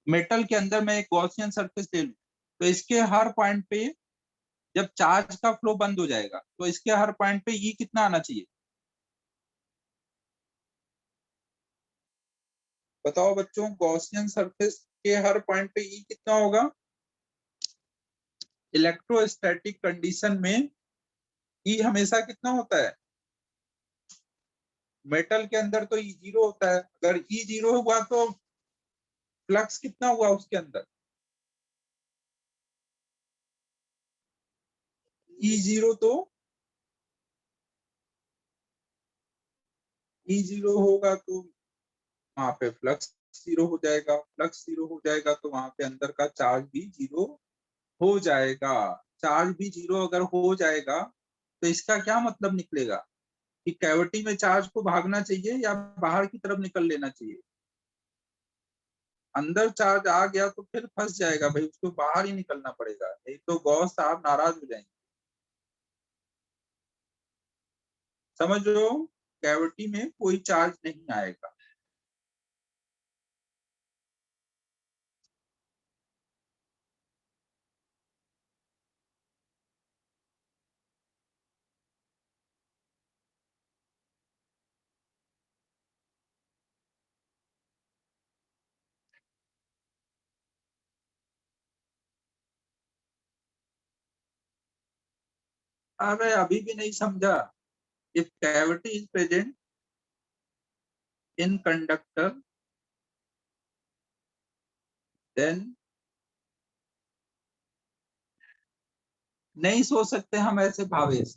मेटल के अंदर मैं एक गॉसियन सरफेस ले लूं, तो इसके हर पॉइंट पे जब चार्ज का फ्लो बंद हो जाएगा तो इसके हर पॉइंट पे ई कितना आना चाहिए? बताओ बच्चों, गॉसियन सरफेस के हर पॉइंट पे ई कितना होगा? इलेक्ट्रोस्टैटिक कंडीशन में ई हमेशा कितना होता है? मेटल के अंदर तो ई जीरो होता है। अगर ई जीरो हुआ तो फ्लक्स कितना हुआ उसके अंदर? ई जीरो तो ई जीरो होगा तो वहां पे फ्लक्स जीरो हो जाएगा, फ्लक्स जीरो हो जाएगा तो वहां पे अंदर का चार्ज भी जीरो हो जाएगा। चार्ज भी जीरो अगर हो जाएगा तो इसका क्या मतलब निकलेगा कि कैविटी में चार्ज को भागना चाहिए या बाहर की तरफ निकल लेना चाहिए? अंदर चार्ज आ गया तो फिर फंस जाएगा भाई, उसको बाहर ही निकलना पड़ेगा, नहीं तो गॉस साहब नाराज हो जाएंगे। समझ लो, कैविटी में कोई चार्ज नहीं आएगा। अरे अभी भी नहीं समझा? If cavity is present in conductor then नहीं सोच सकते हम ऐसे भावेश।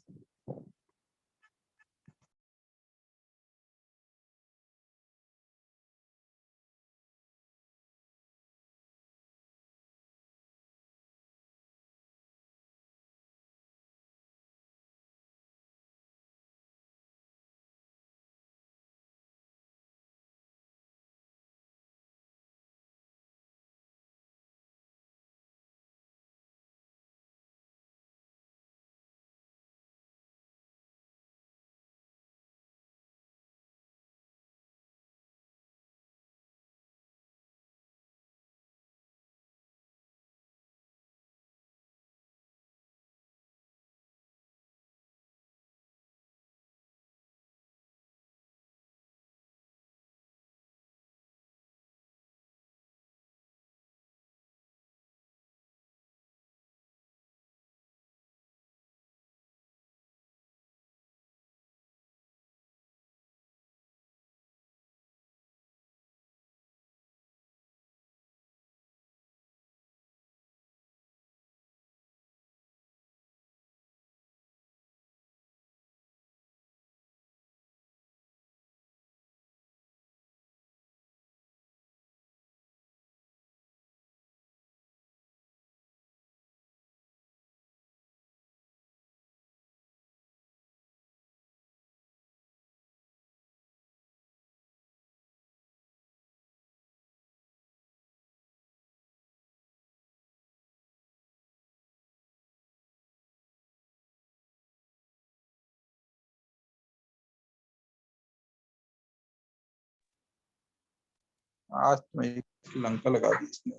आज तो मैं एक लंका लगा दी इसमें।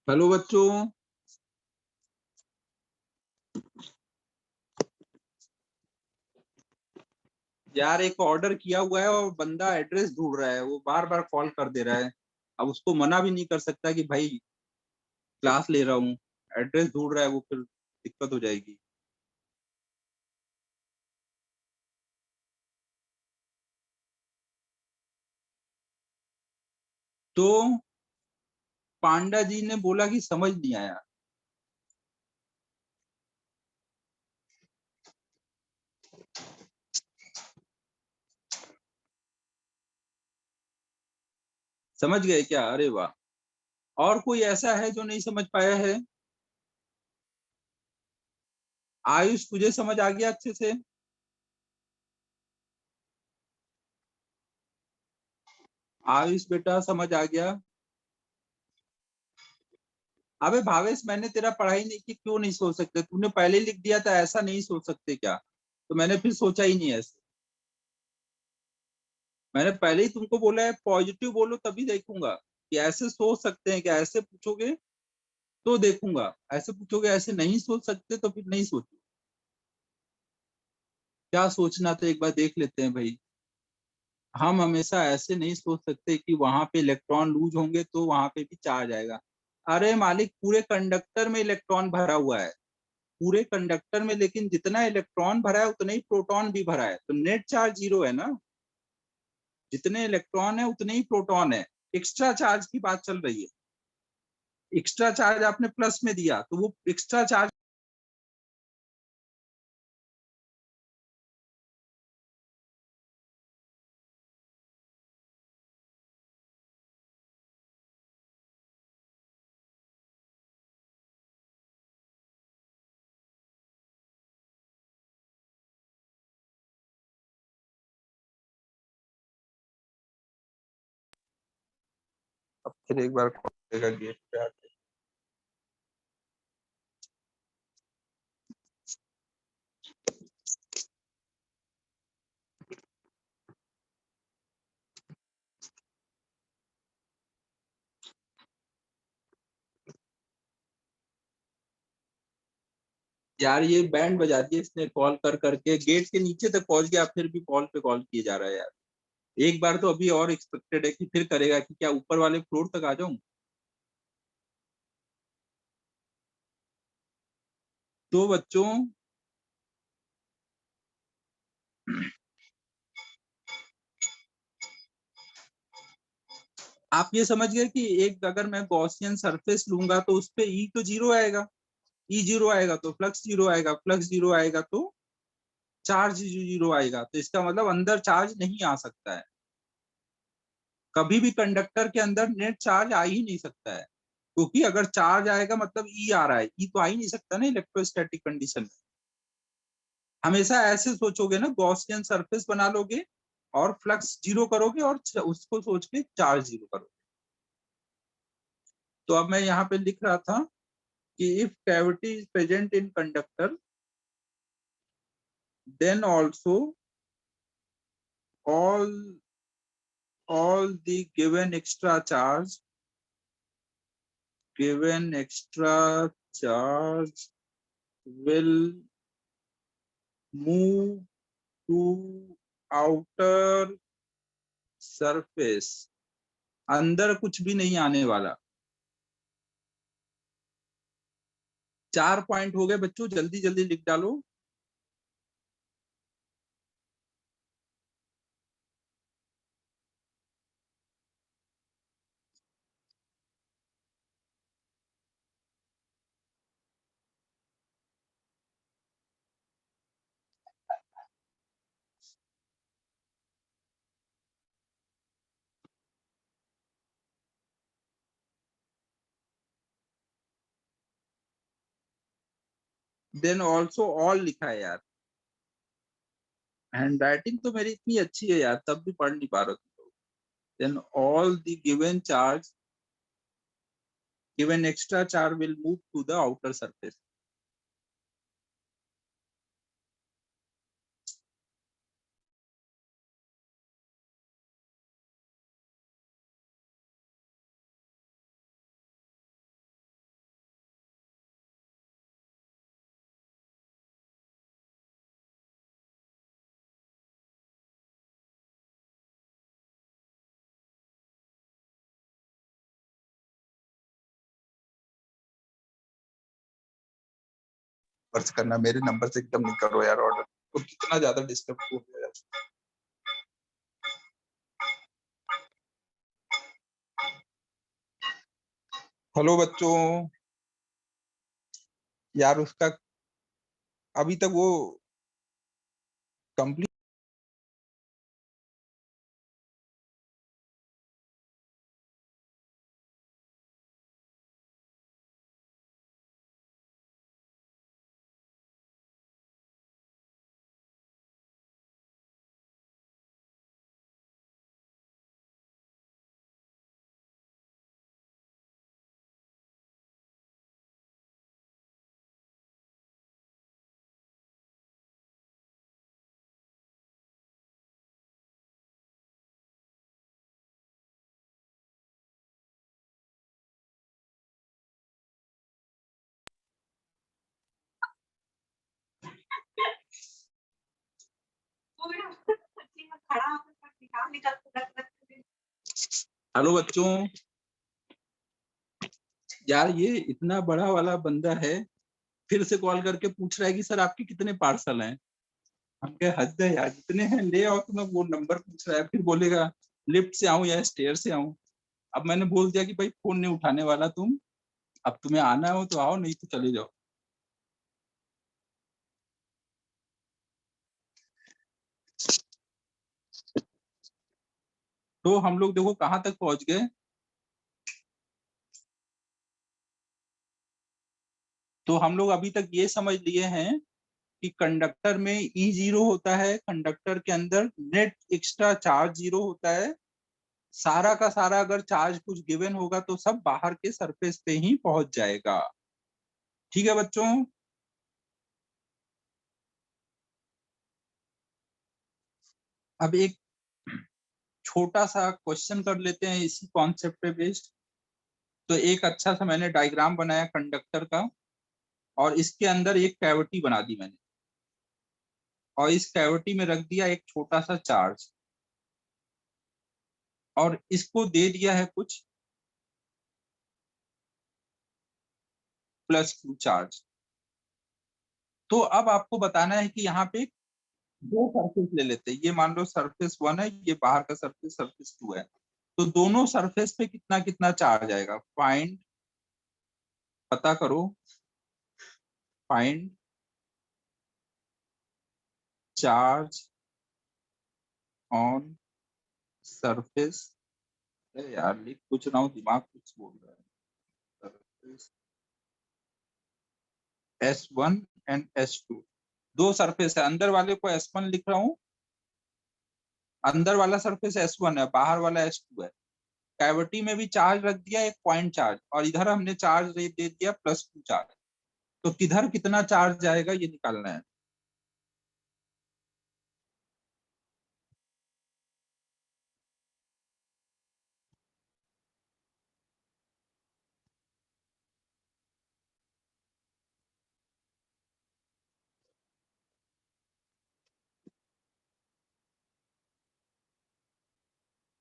हेलो बच्चों, यार एक ऑर्डर किया हुआ है और बंदा एड्रेस ढूंढ रहा है, वो बार बार कॉल कर दे रहा है। अब उसको मना भी नहीं कर सकता कि भाई क्लास ले रहा हूँ, एड्रेस ढूंढ रहा है, वो फिर दिक्कत हो जाएगी। तो पांडा जी ने बोला कि समझ नहीं आया। समझ गए क्या? अरे वाह। और कोई ऐसा है जो नहीं समझ पाया है? आयुष, तुझे समझ आ गया अच्छे से? आयुष बेटा समझ आ गया? अबे भावेश, मैंने तेरा पढ़ाई नहीं की, क्यों नहीं सोच सकते? तूने पहले लिख दिया था ऐसा नहीं सोच सकते क्या? तो मैंने फिर सोचा ही नहीं ऐसे। मैंने पहले ही तुमको बोला है पॉजिटिव बोलो तभी देखूंगा कि ऐसे सोच सकते हैं क्या। ऐसे पूछोगे तो देखूंगा, ऐसे पूछोगे ऐसे नहीं सोच सकते तो फिर नहीं सोचो। क्या सोचना तो एक बार देख लेते हैं भाई। हम हमेशा ऐसे नहीं सोच सकते कि वहां पे इलेक्ट्रॉन लूज होंगे तो वहां पे भी चार्ज आएगा। अरे मालिक, पूरे कंडक्टर में इलेक्ट्रॉन भरा हुआ है, पूरे कंडक्टर में, लेकिन जितना इलेक्ट्रॉन भरा है उतना ही प्रोटॉन भी भरा है, तो नेट चार्ज जीरो है ना। जितने इलेक्ट्रॉन है उतने ही प्रोटॉन है। एक्स्ट्रा चार्ज की बात चल रही है। एक्स्ट्रा चार्ज आपने प्लस में दिया तो वो एक्स्ट्रा चार्ज। अब फिर एक बार खोलेगा गेट पे आके। यार ये बैंड बजा दिया इसने, कॉल कर करके गेट के नीचे तक पहुंच गया, फिर भी कॉल पे कॉल किए जा रहा है यार। एक बार तो अभी और एक्सपेक्टेड है कि फिर करेगा कि क्या ऊपर वाले फ्लोर तक आ जाऊं। तो बच्चों, आप ये समझ गए कि एक अगर मैं गॉसियन सरफेस लूंगा तो उस पे ई तो जीरो आएगा, ई जीरो आएगा तो फ्लक्स जीरो आएगा, फ्लक्स जीरो आएगा तो चार्ज जीरो आएगा। तो इसका मतलब अंदर चार्ज नहीं आ सकता है। कभी भी कंडक्टर के अंदर नेट चार्ज आ ही नहीं सकता है, क्योंकि अगर चार्ज आएगा मतलब ई आ रहा है, ई तो आ ही नहीं सकता ना इलेक्ट्रोस्टैटिक कंडीशन में। हमेशा ऐसे सोचोगे ना, गॉसियन सरफेस बना लोगे और फ्लक्स जीरो करोगे और उसको सोच के चार्ज जीरो करोगे। तो अब मैं यहाँ पे लिख रहा था कि if cavity is present in conductor then also all the given extra charge will move to outer surface। अंदर कुछ भी नहीं आने वाला। 4 पॉइंट हो गए बच्चों, जल्दी जल्दी लिख डालो। देन ऑल्सो ऑल लिखा है यार। हैंड राइटिंग तो मेरी इतनी अच्छी है यार, तब भी पढ़ नहीं पा रहा तुम लोग। Then all the given extra charge will move to the outer surface। वर्ष करना, मेरे नंबर से एकदम नहीं करो यार ऑर्डर, तो कितना ज्यादा डिस्टर्ब हो गया यार। हेलो बच्चों, यार उसका अभी तक वो कंप्लीट। हेलो बच्चों, यार ये इतना बड़ा वाला बंदा है, फिर से कॉल करके पूछ रहा है कि सर आपके कितने पार्सल हैं। हम कहे हद है यार, जितने हैं ले आओ। तुम्हें वो नंबर पूछ रहा है, फिर बोलेगा लिफ्ट से आऊं या स्टेयर से आऊं। अब मैंने बोल दिया कि भाई फोन नहीं उठाने वाला तुम, अब तुम्हें आना हो तो आओ, नहीं तो चले जाओ। तो हम लोग देखो कहाँ तक पहुंच गए। तो हम लोग अभी तक ये समझ लिए हैं कि कंडक्टर में ई जीरो होता है, कंडक्टर के अंदर नेट एक्स्ट्रा चार्ज जीरो होता है। सारा का सारा अगर चार्ज कुछ गिवन होगा तो सब बाहर के सरफेस पे ही पहुंच जाएगा। ठीक है बच्चों। अब एक छोटा सा क्वेश्चन कर लेते हैं इसी कॉन्सेप्ट पे बेस्ड। तो एक अच्छा सा मैंने डायग्राम बनाया कंडक्टर का, और इसके अंदर एक कैविटी बना दी मैंने, और इस कैविटी में रख दिया एक छोटा सा चार्ज, और इसको दे दिया है कुछ प्लस क्यू चार्ज। तो अब आपको बताना है कि यहाँ पे दो सरफेस ले लेते हैं। ये मान लो सरफेस वन है, ये बाहर का सरफेस सरफेस टू है। तो दोनों सरफेस पे कितना कितना चार्ज आएगा, फाइंड, पता करो, फाइंड चार्ज ऑन सरफेस। यार लिख कुछ रहा हूँ, दिमाग कुछ बोल रहा है। सरफेस S1 एंड S2, दो सरफेस है। अंदर वाले को S1 लिख रहा हूँ, अंदर वाला सरफेस S1 है, बाहर वाला S2 है। कैविटी में भी चार्ज रख दिया एक पॉइंट चार्ज, और इधर हमने चार्ज दे दिया प्लस क्यू चार्ज। तो किधर कितना चार्ज जाएगा ये निकालना है।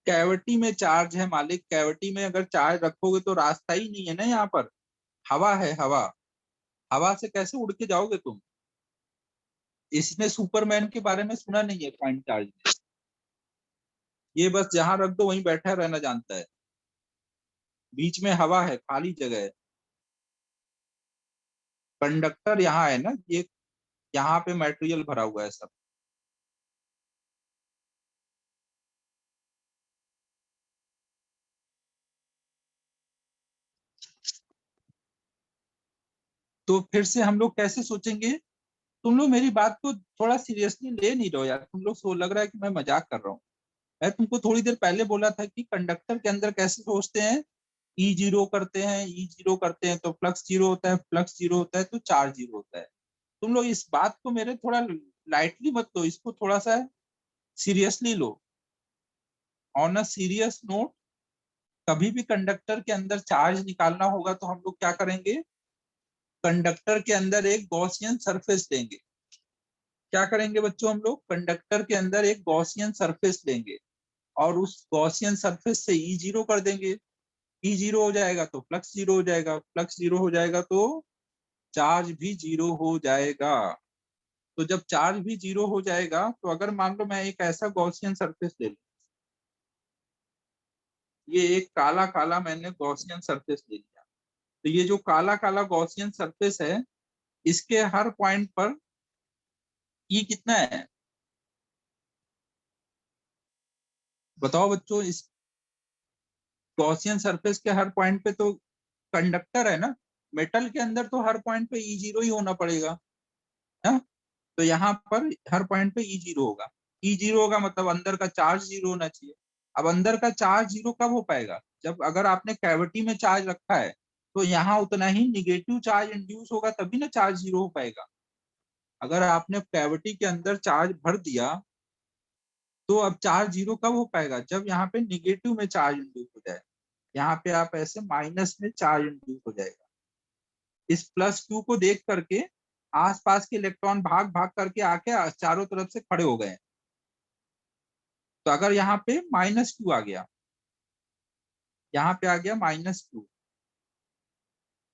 कैविटी में चार्ज है मालिक, कैविटी में अगर चार्ज रखोगे तो रास्ता ही नहीं है ना, यहाँ पर हवा है, हवा। हवा से कैसे उड़ के जाओगे तुम। इसने सुपरमैन के बारे में सुना नहीं है पॉइंट चार्ज में। ये बस जहां रख दो वहीं बैठा रहना जानता है। बीच में हवा है, खाली जगह है। कंडक्टर यहाँ है ना, ये यहाँ पे मटेरियल भरा हुआ है सब। तो फिर से हम लोग कैसे सोचेंगे। तुम लोग मेरी बात को थोड़ा सीरियसली ले नहीं रहो यार, तुम लोग सो लग रहा है कि मैं मजाक कर रहा हूँ। मैं तुमको थोड़ी देर पहले बोला था कि कंडक्टर के अंदर कैसे सोचते हैं, ई जीरो करते हैं, ई जीरो करते हैं तो फ्लक्स जीरो होता है, फ्लक्स जीरो होता है तो चार्ज जीरो होता है। तुम लोग इस बात को मेरे थोड़ा लाइटली मत लो, इसको थोड़ा सा seriously low. On a serious note, कभी भी कंडक्टर के अंदर चार्ज निकालना होगा तो हम लोग क्या करेंगे, कंडक्टर के अंदर एक गॉसियन सरफेस लेंगे। क्या करेंगे बच्चों, हम लोग कंडक्टर के अंदर एक गॉसियन सरफेस लेंगे, और उस गॉसियन सरफेस से ई जीरो कर देंगे। ई जीरो हो जाएगा तो फ्लक्स जीरो हो जाएगा, फ्लक्स जीरो हो जाएगा तो चार्ज भी 0 हो जाएगा। तो जब चार्ज भी 0 हो जाएगा, तो अगर मान लो मैं एक ऐसा गॉसियन सरफेस ले लूं, ये एक काला काला मैंने गॉसियन सरफेस ले लिया, तो ये जो काला काला गॉसियन सरफेस है, इसके हर पॉइंट पर ई कितना है बताओ बच्चों। इस गॉसियन सरफेस के हर पॉइंट पे तो कंडक्टर है ना, मेटल के अंदर तो हर पॉइंट पे ई 0 ही होना पड़ेगा है। तो यहाँ पर हर पॉइंट पे ई 0 होगा। ई 0 होगा मतलब अंदर का चार्ज 0 होना चाहिए। अब अंदर का चार्ज 0 कब हो पाएगा, जब अगर आपने कैविटी में चार्ज रखा है, तो यहाँ उतना ही निगेटिव चार्ज इंड्यूस होगा, तभी ना चार्ज 0 हो पाएगा। अगर आपने कैविटी के अंदर चार्ज भर दिया, तो अब चार्ज 0 कब हो पाएगा, जब यहाँ पे निगेटिव में चार्ज इंड्यूस हो जाए। यहाँ पे आप ऐसे माइनस में चार्ज इंड्यूस हो जाएगा। इस प्लस क्यू को देख करके आसपास के इलेक्ट्रॉन भाग भाग करके आके चारों तरफ से खड़े हो गए। तो अगर यहाँ पे माइनस क्यू आ गया, यहाँ पे आ गया माइनस क्यू,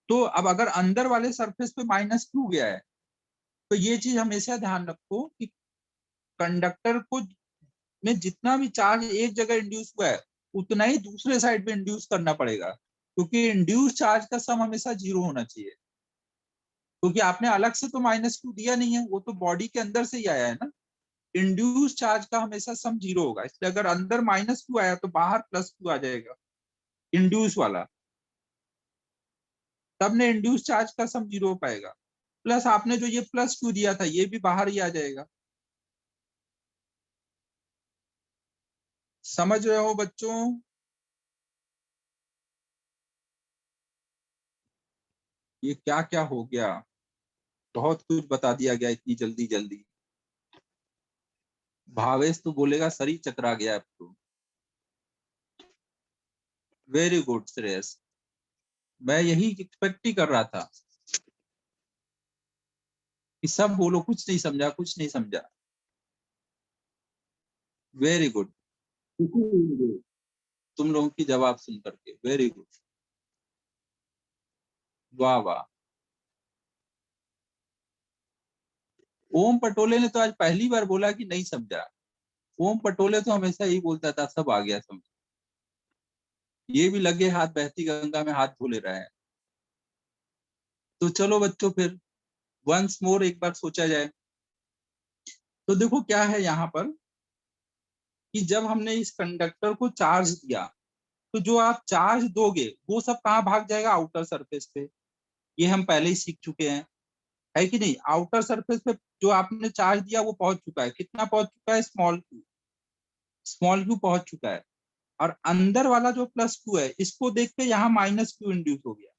तो अब अगर अंदर वाले सरफेस पे माइनस क्यू गया है, तो ये चीज हमेशा ध्यान रखो कि कंडक्टर को में जितना भी चार्ज एक जगह इंड्यूस हुआ है, उतना ही दूसरे साइड पे इंड्यूस करना पड़ेगा, क्योंकि इंड्यूस चार्ज का सम हमेशा 0 होना चाहिए। क्योंकि आपने अलग से तो माइनस क्यू दिया नहीं है, वो तो बॉडी के अंदर से ही आया है ना। इंड्यूस चार्ज का हमेशा सम 0 होगा, इसलिए अगर अंदर माइनस क्यू आया तो बाहर प्लस क्यू आ जाएगा इंड्यूस वाला, तब ने इंड्यूस चार्ज का सम 0 हो पाएगा। प्लस आपने जो ये प्लस क्यू दिया था, ये भी बाहर ही आ जाएगा। समझ रहे हो बच्चों? ये क्या क्या हो गया, बहुत कुछ बता दिया गया इतनी जल्दी जल्दी। भावेश तो बोलेगा सरी चकरा गया अब तो। वेरी गुड श्रेयस, मैं यही एक्सपेक्ट ही कर रहा था कि सब बोलो कुछ नहीं समझा, कुछ नहीं समझा। वेरी गुड, तुम लोगों की जवाब सुन करके वेरी गुड, वाह वाह। ओम पटोले ने तो आज पहली बार बोला कि नहीं समझा। ओम पटोले तो हमेशा यही बोलता था सब आ गया समझ। ये भी लगे हाथ बहती गंगा में हाथ धो ले रहा है। तो चलो बच्चों फिर वंस मोर एक बार सोचा जाए। तो देखो क्या है यहाँ पर कि जब हमने इस कंडक्टर को चार्ज दिया, तो जो आप चार्ज दोगे वो सब कहाँ भाग जाएगा, आउटर सरफेस पे। ये हम पहले ही सीख चुके हैं, है कि नहीं। आउटर सरफेस पे जो आपने चार्ज दिया वो पहुंच चुका है, कितना पहुंच चुका है, स्मॉल क्यू। स्मॉल क्यू पहुंच चुका है, और अंदर वाला जो प्लस क्यू है, इसको देख के यहाँ माइनस क्यू इंड्यूस हो गया।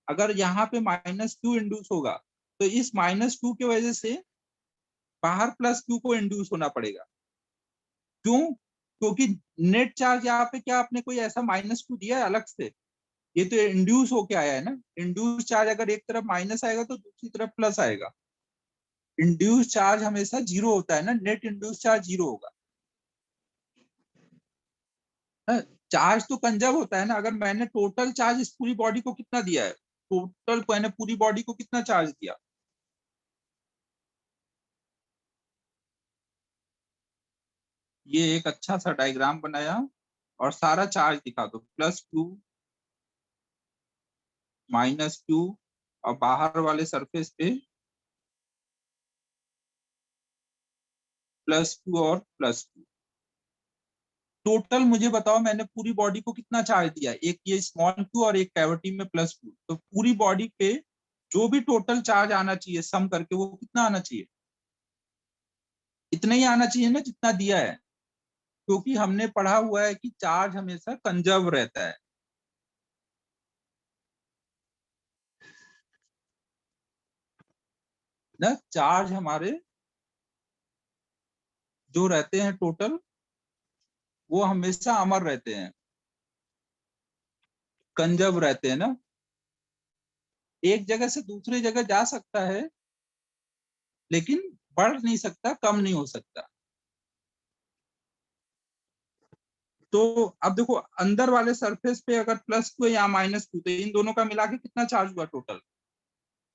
अगर यहाँ पे माइनस क्यू इंड्यूस होगा, तो इस माइनस क्यू की वजह से बाहर प्लस क्यू को इंड्यूस होना पड़ेगा। क्यों? क्योंकि नेट चार्ज यहाँ पे क्या आपने कोई ऐसा माइनस क्यू दिया है अलग से, ये तो इंड्यूस होके आया है ना। इंड्यूस चार्ज अगर एक तरफ माइनस आएगा तो दूसरी तरफ प्लस आएगा। इंड्यूस चार्ज हमेशा 0 होता है ना, नेट इंड्यूस चार्ज 0 होगा। चार्ज तो कंजर्व होता है ना। अगर मैंने टोटल चार्ज इस पूरी बॉडी को कितना दिया है, टोटल मैंने पूरी बॉडी को कितना चार्ज दिया, ये एक अच्छा सा डायग्राम बनाया और सारा चार्ज दिखा दो, प्लस क्यू माइनस क्यू, और बाहर वाले सरफेस पे प्लस क्यू और प्लस क्यू। टोटल मुझे बताओ मैंने पूरी बॉडी को कितना चार्ज दिया, एक ये स्मॉल क्यू और एक कैविटी में प्लस क्यू। तो पूरी बॉडी पे जो भी टोटल चार्ज आना चाहिए सम करके, वो कितना आना चाहिए, इतना ही आना चाहिए ना जितना दिया है। क्योंकि हमने पढ़ा हुआ है कि चार्ज हमेशा कंजर्व रहता है ना। चार्ज हमारे जो रहते हैं टोटल, वो हमेशा अमर रहते हैं, कंजर्व रहते हैं ना। एक जगह से दूसरी जगह जा सकता है, लेकिन बढ़ नहीं सकता, कम नहीं हो सकता। तो अब देखो अंदर वाले सरफेस पे अगर प्लस क्यू या माइनस क्यू, तो इन दोनों का मिला के कितना चार्ज हुआ टोटल,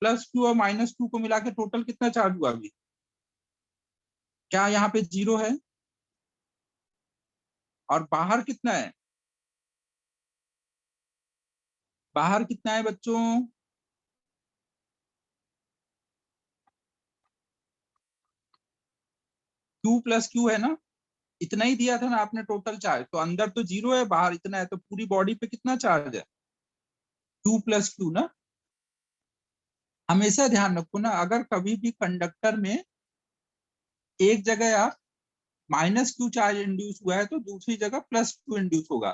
प्लस क्यू और माइनस क्यू को मिला के टोटल कितना चार्ज हुआ अभी? क्या यहाँ पे 0 है? और बाहर कितना है? बाहर कितना है बच्चों? क्यू प्लस क्यू है ना, इतना ही दिया था ना आपने टोटल चार्ज, तो अंदर तो 0 है, बाहर इतना है, तो पूरी बॉडी पे कितना चार्ज है? क्यू प्लस क्यू ना। हमेशा ध्यान रखो ना, अगर कभी भी कंडक्टर में एक जगह आप माइनस क्यू चार्ज इंड्यूस हुआ है तो दूसरी जगह प्लस क्यू इंड्यूस होगा,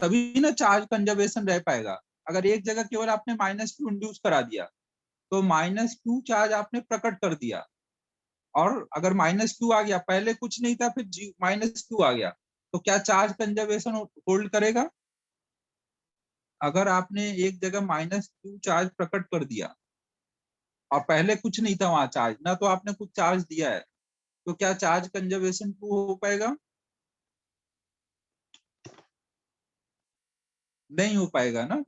तभी ना चार्ज कंजर्वेशन रह पाएगा। अगर एक जगह केवल आपने माइनस क्यू इंड्यूस करा दिया तो माइनस क्यू चार्ज आपने प्रकट कर दिया, और अगर माइनस क्यू आ गया, पहले कुछ नहीं था फिर माइनस क्यू आ गया, तो क्या चार्ज कंजर्वेशन होल्ड करेगा? अगर आपने एक जगह माइनस क्यू चार्ज प्रकट कर दिया और पहले कुछ नहीं था वहां चार्ज, ना तो आपने कुछ चार्ज दिया है, तो क्या चार्ज कंजर्वेशन ट्रू हो पाएगा? नहीं हो पाएगा ना।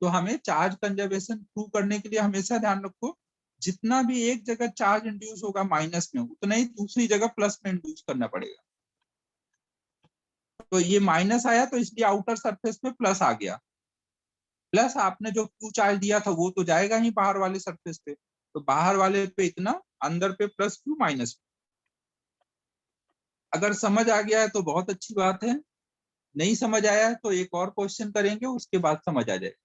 तो हमें चार्ज कंजर्वेशन प्रूव करने के लिए हमेशा ध्यान रखो, जितना भी एक जगह चार्ज इंड्यूस होगा माइनस में, उतना ही दूसरी जगह प्लस में इंड्यूस करना पड़ेगा। तो ये माइनस आया तो इसलिए आउटर सरफेस पे प्लस आ गया, प्लस आपने जो क्यू चार्ज दिया था वो तो जाएगा ही बाहर वाले सरफेस पे, तो बाहर वाले पे इतना, अंदर पे प्लस क्यू माइनस। अगर समझ आ गया है तो बहुत अच्छी बात है, नहीं समझ आया है तो एक और क्वेश्चन करेंगे, उसके बाद समझ आ जाएगा।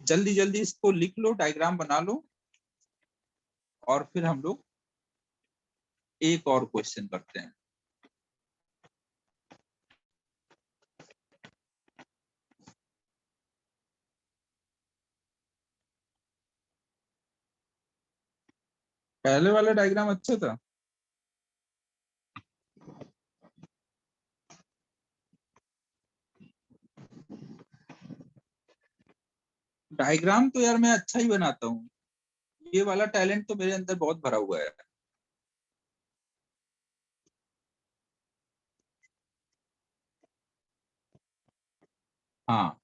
जल्दी जल्दी इसको लिख लो, डायग्राम बना लो, और फिर हम लोग एक और क्वेश्चन करते हैं। पहले वाला डायग्राम अच्छा था। डायग्राम तो यार मैं अच्छा ही बनाता हूँ, ये वाला टैलेंट तो मेरे अंदर बहुत भरा हुआ है। हाँ,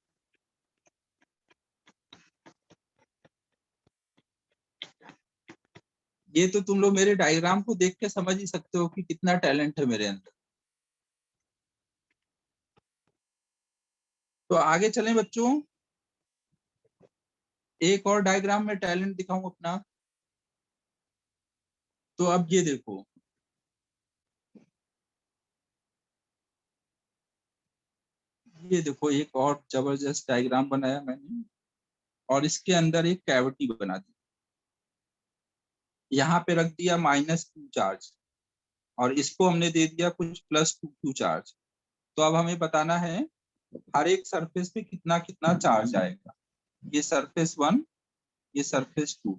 ये तो तुम लोग मेरे डायग्राम को देख के समझ ही सकते हो कि कितना टैलेंट है मेरे अंदर। तो आगे चलें बच्चों, एक और डायग्राम में टैलेंट दिखाऊं अपना। तो अब ये देखो, ये देखो एक और जबरदस्त डायग्राम बनाया मैंने, और इसके अंदर एक कैविटी बना दी, यहाँ पे रख दिया माइनस क्यू चार्ज, और इसको हमने दे दिया कुछ प्लस टू क्यू चार्ज। तो अब हमें बताना है हर एक सरफेस पे कितना कितना चार्ज आएगा। ये सरफेस 1, ये सरफेस 2।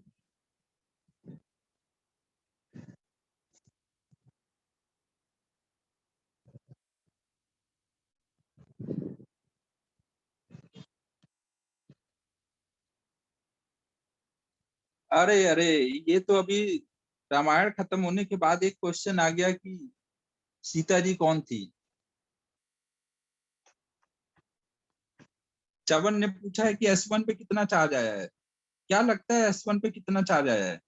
अरे अरे, ये तो अभी रामायण खत्म होने के बाद एक क्वेश्चन आ गया कि सीता जी कौन थी। चवन ने पूछा है कि S1 पे कितना चार्ज आया है, क्या लगता है S1 पे कितना चार्ज आया है?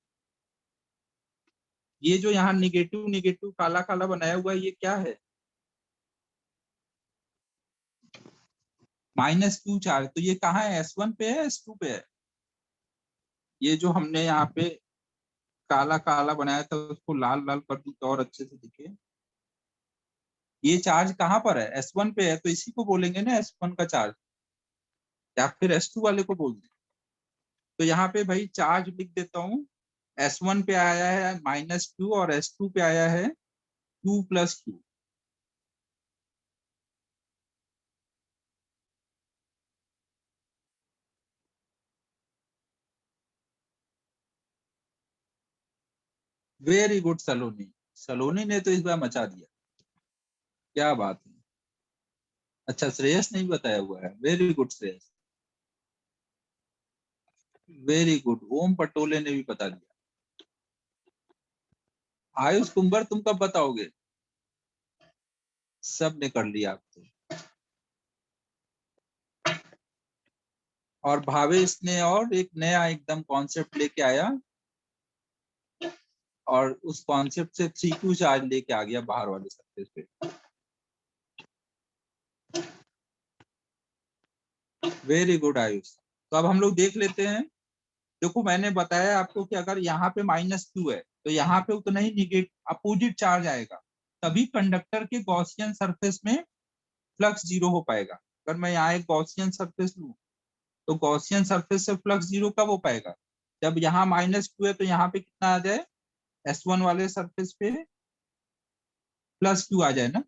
ये जो यहाँ निगेटिव निगेटिव काला काला बनाया हुआ है, ये क्या है? Minus Q charge. तो ये कहाँ है, S1 पे है S2 पे है? ये जो हमने यहाँ पे काला काला बनाया था उसको लाल लाल कर दूं तो और अच्छे से दिखे। ये चार्ज कहाँ पर है, S1 पे है, तो इसी को बोलेंगे ना S1 का चार्ज, या फिर S2 वाले को बोल दें। तो यहाँ पे भाई चार्ज लिख देता हूँ, S1 पे आया है माइनस क्यू और S2 पे आया है Q plus Q. Very good Saloni, Saloni ने तो इस बार मचा दिया, क्या बात है। अच्छा, श्रेयस नहीं बताया हुआ है, very good Shreyas, very good. Om Patole ने भी बता दिया। आयुष कुंबर तुम कब बताओगे? सब ने कर लिया आप तो। और भावेश ने और एक नया एकदम कॉन्सेप्ट लेके आया और उस कॉन्सेप्ट से 3Q चार्ज लेके आ गया बाहर वाले सरफेस पे। Very good Ayush. तो अब हम लोग देख लेते हैं। देखो मैंने बताया आपको कि अगर यहाँ पे -Q है तो यहाँ पे उतना ही निगेटिव अपोजिट चार्ज आएगा, तभी कंडक्टर के गॉसियन सरफेस में फ्लक्स जीरो हो पाएगा। अगर मैं यहाँ एक गॉसियन सरफेस लूं तो गॉसियन सरफेस से फ्लक्स जीरो कब हो पाएगा? जब यहाँ -Q है तो यहाँ पे कितना आ जाए, S1 वाले सरफेस पे +Q आ जाए ना।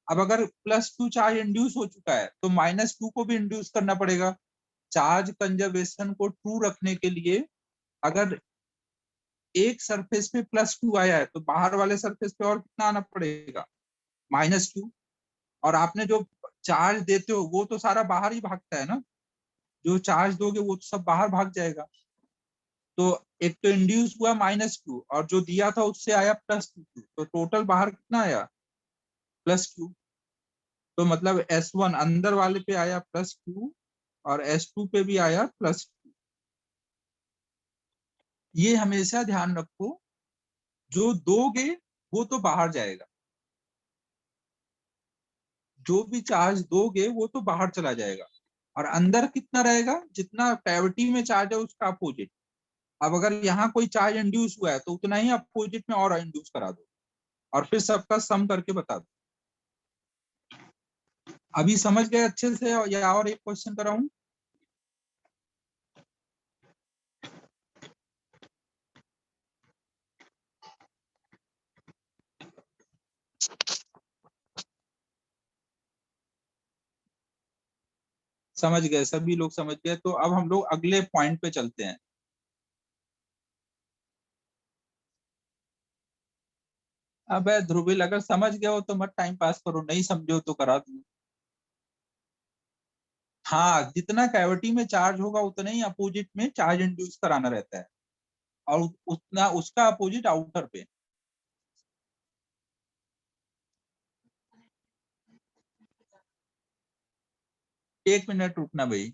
अब अगर +Q चार्ज इंड्यूस हो चुका है तो -Q को भी इंड्यूस करना पड़ेगा। चार्ज कंजर्वेशन को ट्रू रखने के लिए अगर एक सरफेस पे +Q आया है तो बाहर वाले सरफेस पे और कितना आना पड़ेगा, -Q। और आपने जो चार्ज देते हो वो तो सारा बाहर ही भागता है ना, जो चार्ज दोगे वो तो सब बाहर भाग जाएगा। तो एक तो इंड्यूस हुआ -Q और जो दिया था उससे आया +Q, तो टोटल बाहर कितना आया, +Q। तो मतलब S1 अंदर वाले पे आया +Q और S2 पे भी आया +Q। ये हमेशा ध्यान रखो, जो दोगे वो तो बाहर जाएगा, जो भी चार्ज दोगे वो तो बाहर चला जाएगा, और अंदर कितना रहेगा, जितना कैविटी में चार्ज है उसका अपोजिट। अब अगर यहाँ कोई चार्ज इंड्यूस हुआ है तो उतना ही अपोजिट में और इंड्यूस करा दो और फिर सबका सम करके बता दो। अभी समझ गए अच्छे से, या और एक क्वेश्चन कराऊं? समझ गए सभी लोग, समझ गए। तो अब हम लोग अगले पॉइंट पे चलते हैं। अब ध्रुविल अगर समझ गए हो तो मत टाइम पास करो, नहीं समझो तो करा दो। हाँ, जितना कैविटी में चार्ज होगा उतना ही अपोजिट में चार्ज इंड्यूस कराना रहता है, और उतना उसका अपोजिट आउटर पे। एक मिनट रुकना भाई।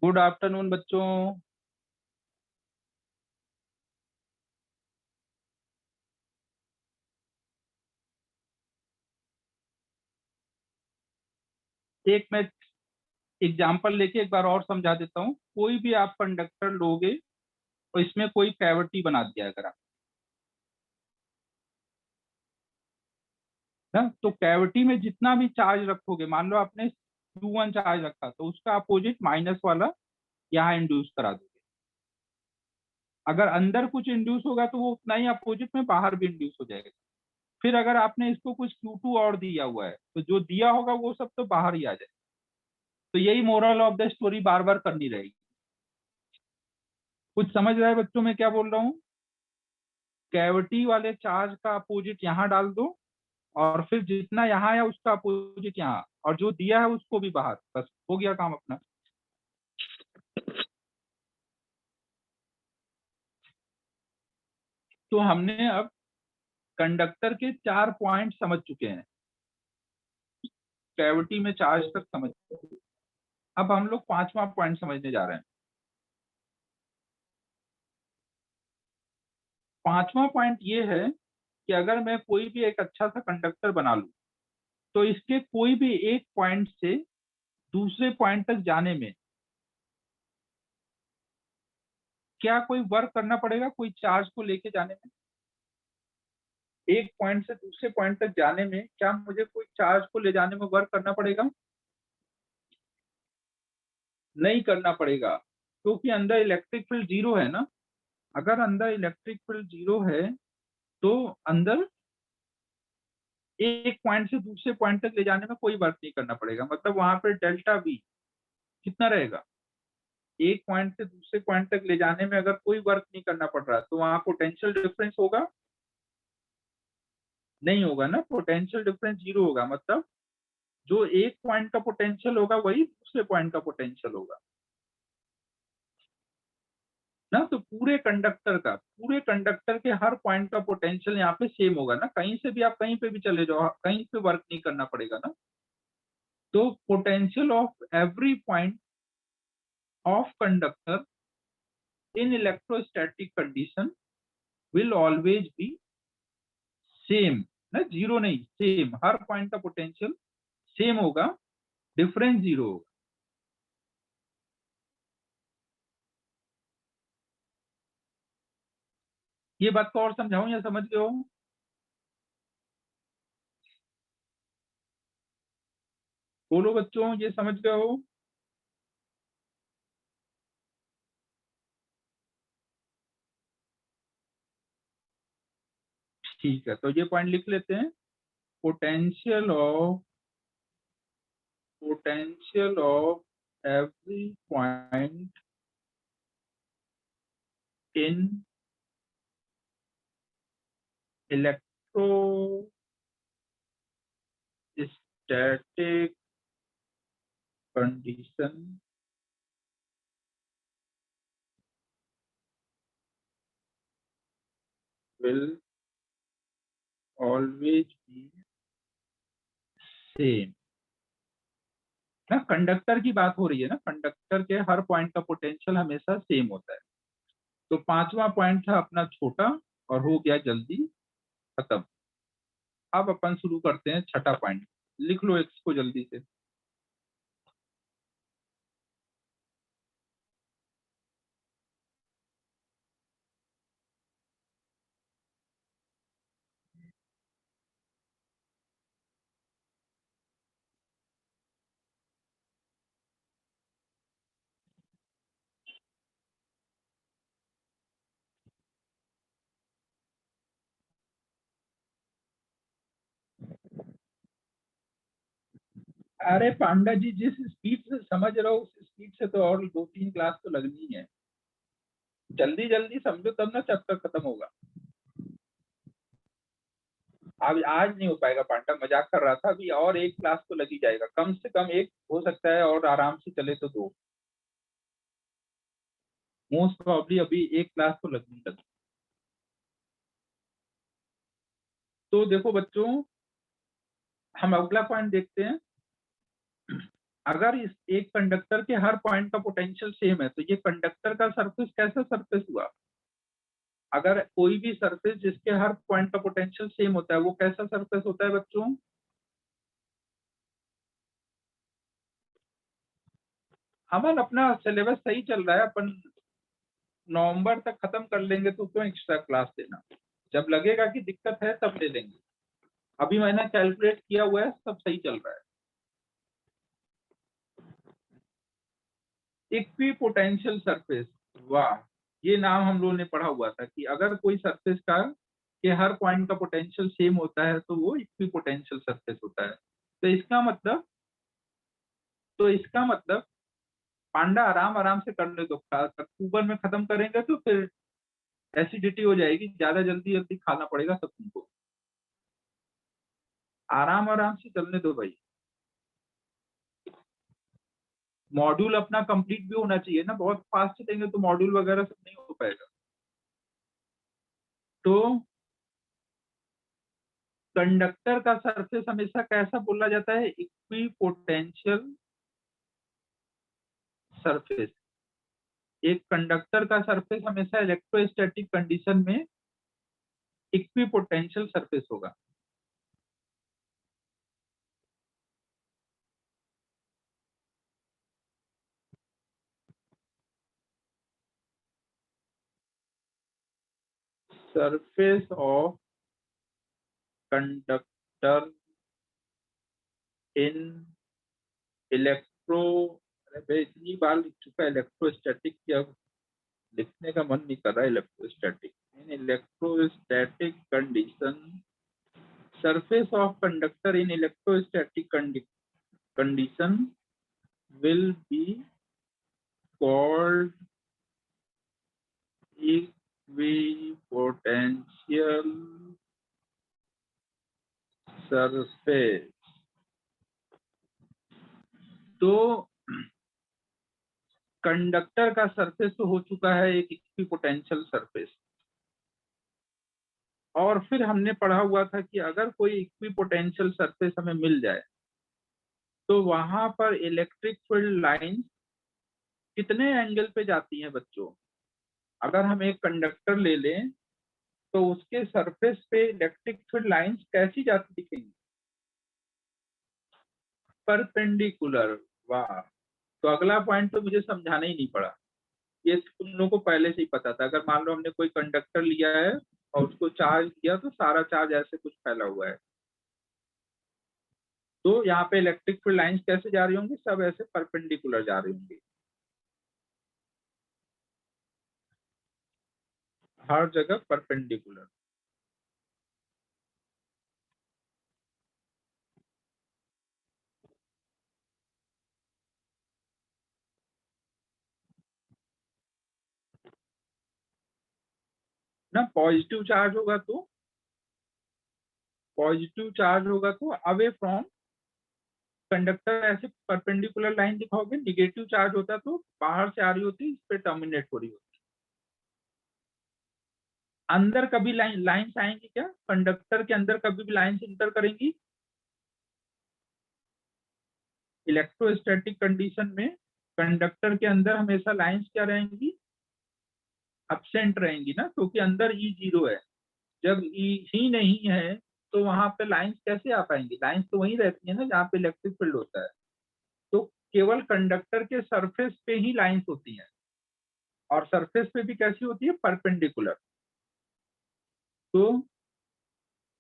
गुड आफ्टरनून बच्चों। एक मैं एग्जाम्पल लेके एक बार और समझा देता हूँ। कोई भी आप कंडक्टर लोगे और इसमें कोई कैविटी बना दिया अगर आप, ना, तो कैविटी में जितना भी चार्ज रखोगे, मान लो आपने Q1 चार्ज रखा तो उसका अपोजिट माइनस वाला यहाँ इंड्यूस करा दोगे। अगर अंदर कुछ इंड्यूस होगा तो वो उतना ही अपोजिट में बाहर भी इंड्यूस हो जाएगा। फिर अगर आपने इसको कुछ Q2 और दिया हुआ है तो जो दिया होगा वो सब तो बाहर ही आ जाए। तो यही मोरल ऑफ द स्टोरी बार बार करनी रहेगी। कुछ समझ रहा है बच्चों मैं क्या बोल रहा हूँ? कैविटी वाले चार्ज का अपोजिट यहाँ डाल दो और फिर जितना यहाँ है उसका अपोजिट यहाँ, और जो दिया है उसको भी बाहर, बस हो गया काम अपना। तो हमने अब कंडक्टर के 4 पॉइंट समझ चुके हैं, कैविटी में चार्ज तक समझ चुके हैं। अब हम लोग 5वां पॉइंट समझने जा रहे हैं। 5वां पॉइंट ये है कि अगर मैं कोई भी एक अच्छा सा कंडक्टर बना लूं तो इसके कोई भी एक पॉइंट से दूसरे पॉइंट तक जाने में क्या कोई वर्क करना पड़ेगा, कोई चार्ज को लेके जाने में? एक पॉइंट से दूसरे पॉइंट तक जाने में क्या मुझे कोई चार्ज को ले जाने में वर्क करना पड़ेगा? नहीं करना पड़ेगा, क्योंकि अंदर इलेक्ट्रिक फील्ड जीरो है ना। अगर अंदर इलेक्ट्रिक फील्ड जीरो है तो अंदर एक पॉइंट से दूसरे पॉइंट तक ले जाने में कोई वर्क नहीं करना पड़ेगा। मतलब वहां पे डेल्टा वी कितना रहेगा? एक पॉइंट से दूसरे पॉइंट तक ले जाने में अगर कोई वर्क नहीं करना पड़ रहा तो वहां पोटेंशियल डिफरेंस होगा? नहीं होगा ना, पोटेंशियल डिफरेंस जीरो होगा। मतलब जो एक पॉइंट का पोटेंशियल होगा वही दूसरे पॉइंट का पोटेंशियल होगा ना। तो पूरे कंडक्टर के हर पॉइंट का पोटेंशियल यहाँ पे सेम होगा ना। कहीं से भी आप कहीं पे भी चले जाओ, कहीं पे वर्क नहीं करना पड़ेगा ना। तो potential of every point of conductor in electrostatic condition will always B same ना, जीरो नहीं, सेम। हर पॉइंट का पोटेंशियल सेम होगा, डिफरेंस जीरो होगा। ये बात को और समझाऊं या समझ गए हो? बोलो बच्चों, ये समझ गए हो? ठीक है, तो ये पॉइंट लिख लेते हैं। Potential of every point in electrostatic condition will always B same ना। कंडक्टर की बात हो रही है ना, कंडक्टर के हर पॉइंट का पोटेंशियल हमेशा सेम होता है। तो 5वां पॉइंट था अपना छोटा और हो गया जल्दी खत्म। अब अपन शुरू करते हैं 6ठा पॉइंट। लिख लो इसको जल्दी से। अरे पांडा जी, जिस स्पीड से समझ रहे हो उस स्पीड से तो और 2-3 क्लास तो लगनी है। जल्दी जल्दी समझो तब ना चैप्टर खत्म होगा। अब आज नहीं हो पाएगा पांडा, मजाक कर रहा था। अभी और एक क्लास तो लगी जाएगा, कम से कम एक, हो सकता है और आराम से चले तो दो। मोस्ट प्रॉब्ली अभी एक क्लास तो लगनी लगी। तो देखो बच्चों, हम अगला पॉइंट देखते हैं। अगर इस एक कंडक्टर के हर पॉइंट का पोटेंशियल सेम है तो ये कंडक्टर का सरफेस कैसा सरफेस हुआ? अगर कोई भी सरफेस जिसके हर पॉइंट का पोटेंशियल सेम होता है वो कैसा सरफेस होता है बच्चों? अमन, अपना सिलेबस सही चल रहा है, अपन नवंबर तक खत्म कर लेंगे तो क्यों एक्स्ट्रा क्लास देना? जब लगेगा कि दिक्कत है तब ले लेंगे। अभी मैंने कैलकुलेट किया हुआ है, सब सही चल रहा है। इक्वी पोटेंशियल सरफेस, वाह, ये नाम हम लोगों ने पढ़ा हुआ था कि अगर कोई सरफेस का के हर पॉइंट का पोटेंशियल सेम होता है तो वो इक्वी पोटेंशियल सरफेस होता है। तो इसका मतलब पांडा आराम आराम से कर ले, तो अक्टूबर में खत्म करेंगे तो फिर एसिडिटी हो जाएगी, ज्यादा जल्दी जल्दी खाना पड़ेगा सब तुमको। आराम आराम से चलने दो भाई। मॉड्यूल अपना कंप्लीट भी होना चाहिए ना, बहुत फास्ट चलेंगे तो मॉड्यूल वगैरह सब नहीं हो पाएगा। तो कंडक्टर का सरफेस हमेशा कैसा बोला जाता है? इक्वी पोटेंशियल सरफेस, एक कंडक्टर का सरफेस हमेशा इलेक्ट्रोस्टैटिक कंडीशन में इक्विपोटेंशियल सरफेस होगा। Surface of conductor in electro, अरे इतनी बार लिख चुका है इलेक्ट्रोस्टैटिक की, अब लिखने का मन नहीं कर रहा है। Electrostatic, in electrostatic condition, surface of conductor in electrostatic condition will be called equipotential surface। तो कंडक्टर का सरफेस तो हो चुका है एक इक्विपोटेंशियल सरफेस, और फिर हमने पढ़ा हुआ था कि अगर कोई इक्विपोटेंशियल सरफेस हमें मिल जाए तो वहां पर इलेक्ट्रिक फील्ड लाइन कितने एंगल पे जाती हैं बच्चों? अगर हम एक कंडक्टर ले लें तो उसके सरफेस पे इलेक्ट्रिक फील्ड लाइंस कैसी जाती दिखेंगी? परपेंडिकुलर। वाह, तो अगला पॉइंट तो मुझे समझाना ही नहीं पड़ा, ये तुम लोगों को पहले से ही पता था। अगर मान लो हमने कोई कंडक्टर लिया है और उसको चार्ज किया तो सारा चार्ज ऐसे कुछ फैला हुआ है, तो यहाँ पे इलेक्ट्रिक फील्ड लाइंस कैसे जा रही होंगी? सब ऐसे परपेंडिकुलर जा रही होंगी, हर जगह परपेंडिकुलर। ना पॉजिटिव चार्ज होगा तो अवे फ्रॉम कंडक्टर ऐसे परपेंडिकुलर लाइन दिखाओगे। निगेटिव चार्ज होता तो बाहर से आ रही होती, इस पे टर्मिनेट हो रही होती। अंदर कभी लाइंस आएंगी क्या? कंडक्टर के अंदर कभी भी लाइंस इंटर करेंगी? इलेक्ट्रोस्टैटिक कंडीशन में कंडक्टर के अंदर हमेशा लाइंस क्या रहेंगी? एब्सेंट रहेंगी ना, क्योंकि अंदर ई जीरो है। जब ई ही नहीं है तो वहां पे लाइंस कैसे आ पाएंगी? लाइंस तो वही रहती है ना जहाँ पे इलेक्ट्रिक फील्ड होता है। तो केवल कंडक्टर के सरफेस पे ही लाइंस होती हैं, और सरफेस पे भी कैसी होती है? परपेंडिकुलर। तो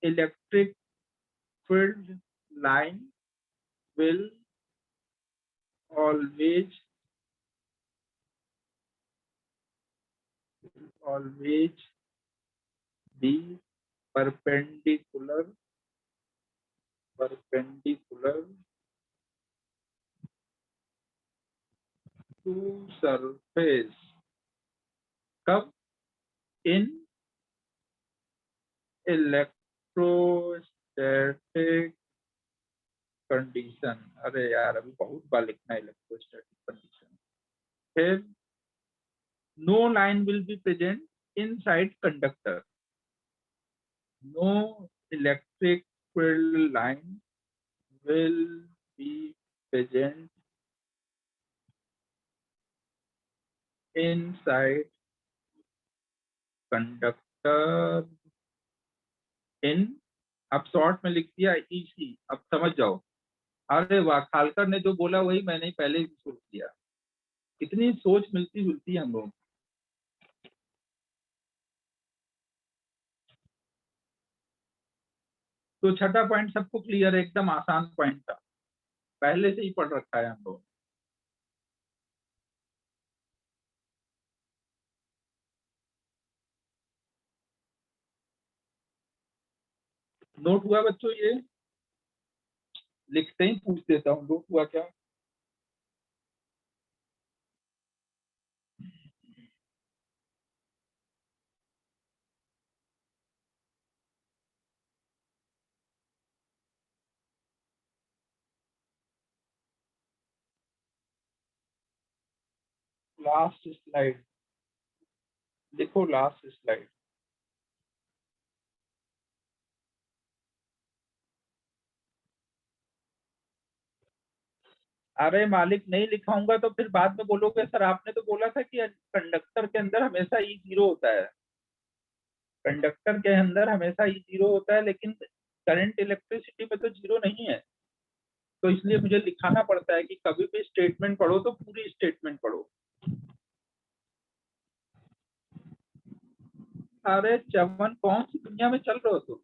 electric field line will always be perpendicular to surface। कब? in electrostatic condition। अरे यार अभी बहुत बार लिखना है इलेक्ट्रोस्टैटिक कंडीशन। फिर no line will be present inside conductor, no electric field line will be present inside conductor in, अब short में लिख दिया ईसी। अब समझ जाओ। अरे वाह, खालकर ने जो बोला वही मैंने ही पहले ही सोच लिया। इतनी सोच मिलती जुलती है हम लोग। तो छठा पॉइंट सबको क्लियर है? एकदम आसान पॉइंट था, पहले से ही पढ़ रखा है हम लोग। नोट हुआ बच्चों? ये लिखते ही पूछ देता हूँ, नोट हुआ क्या? लास्ट स्लाइड लिखो, लास्ट स्लाइड। अरे मालिक नहीं लिखाऊंगा तो फिर बाद में बोलोगे सर आपने तो बोला था कि कंडक्टर के अंदर हमेशा ई जीरो होता है, कंडक्टर के अंदर हमेशा ई जीरो होता है, लेकिन करंट इलेक्ट्रिसिटी में तो जीरो नहीं है। तो इसलिए मुझे लिखाना पड़ता है कि कभी भी स्टेटमेंट पढ़ो तो पूरी स्टेटमेंट पढ़ो। अरे चमन कौन सी दुनिया में चल रहे हो तुम?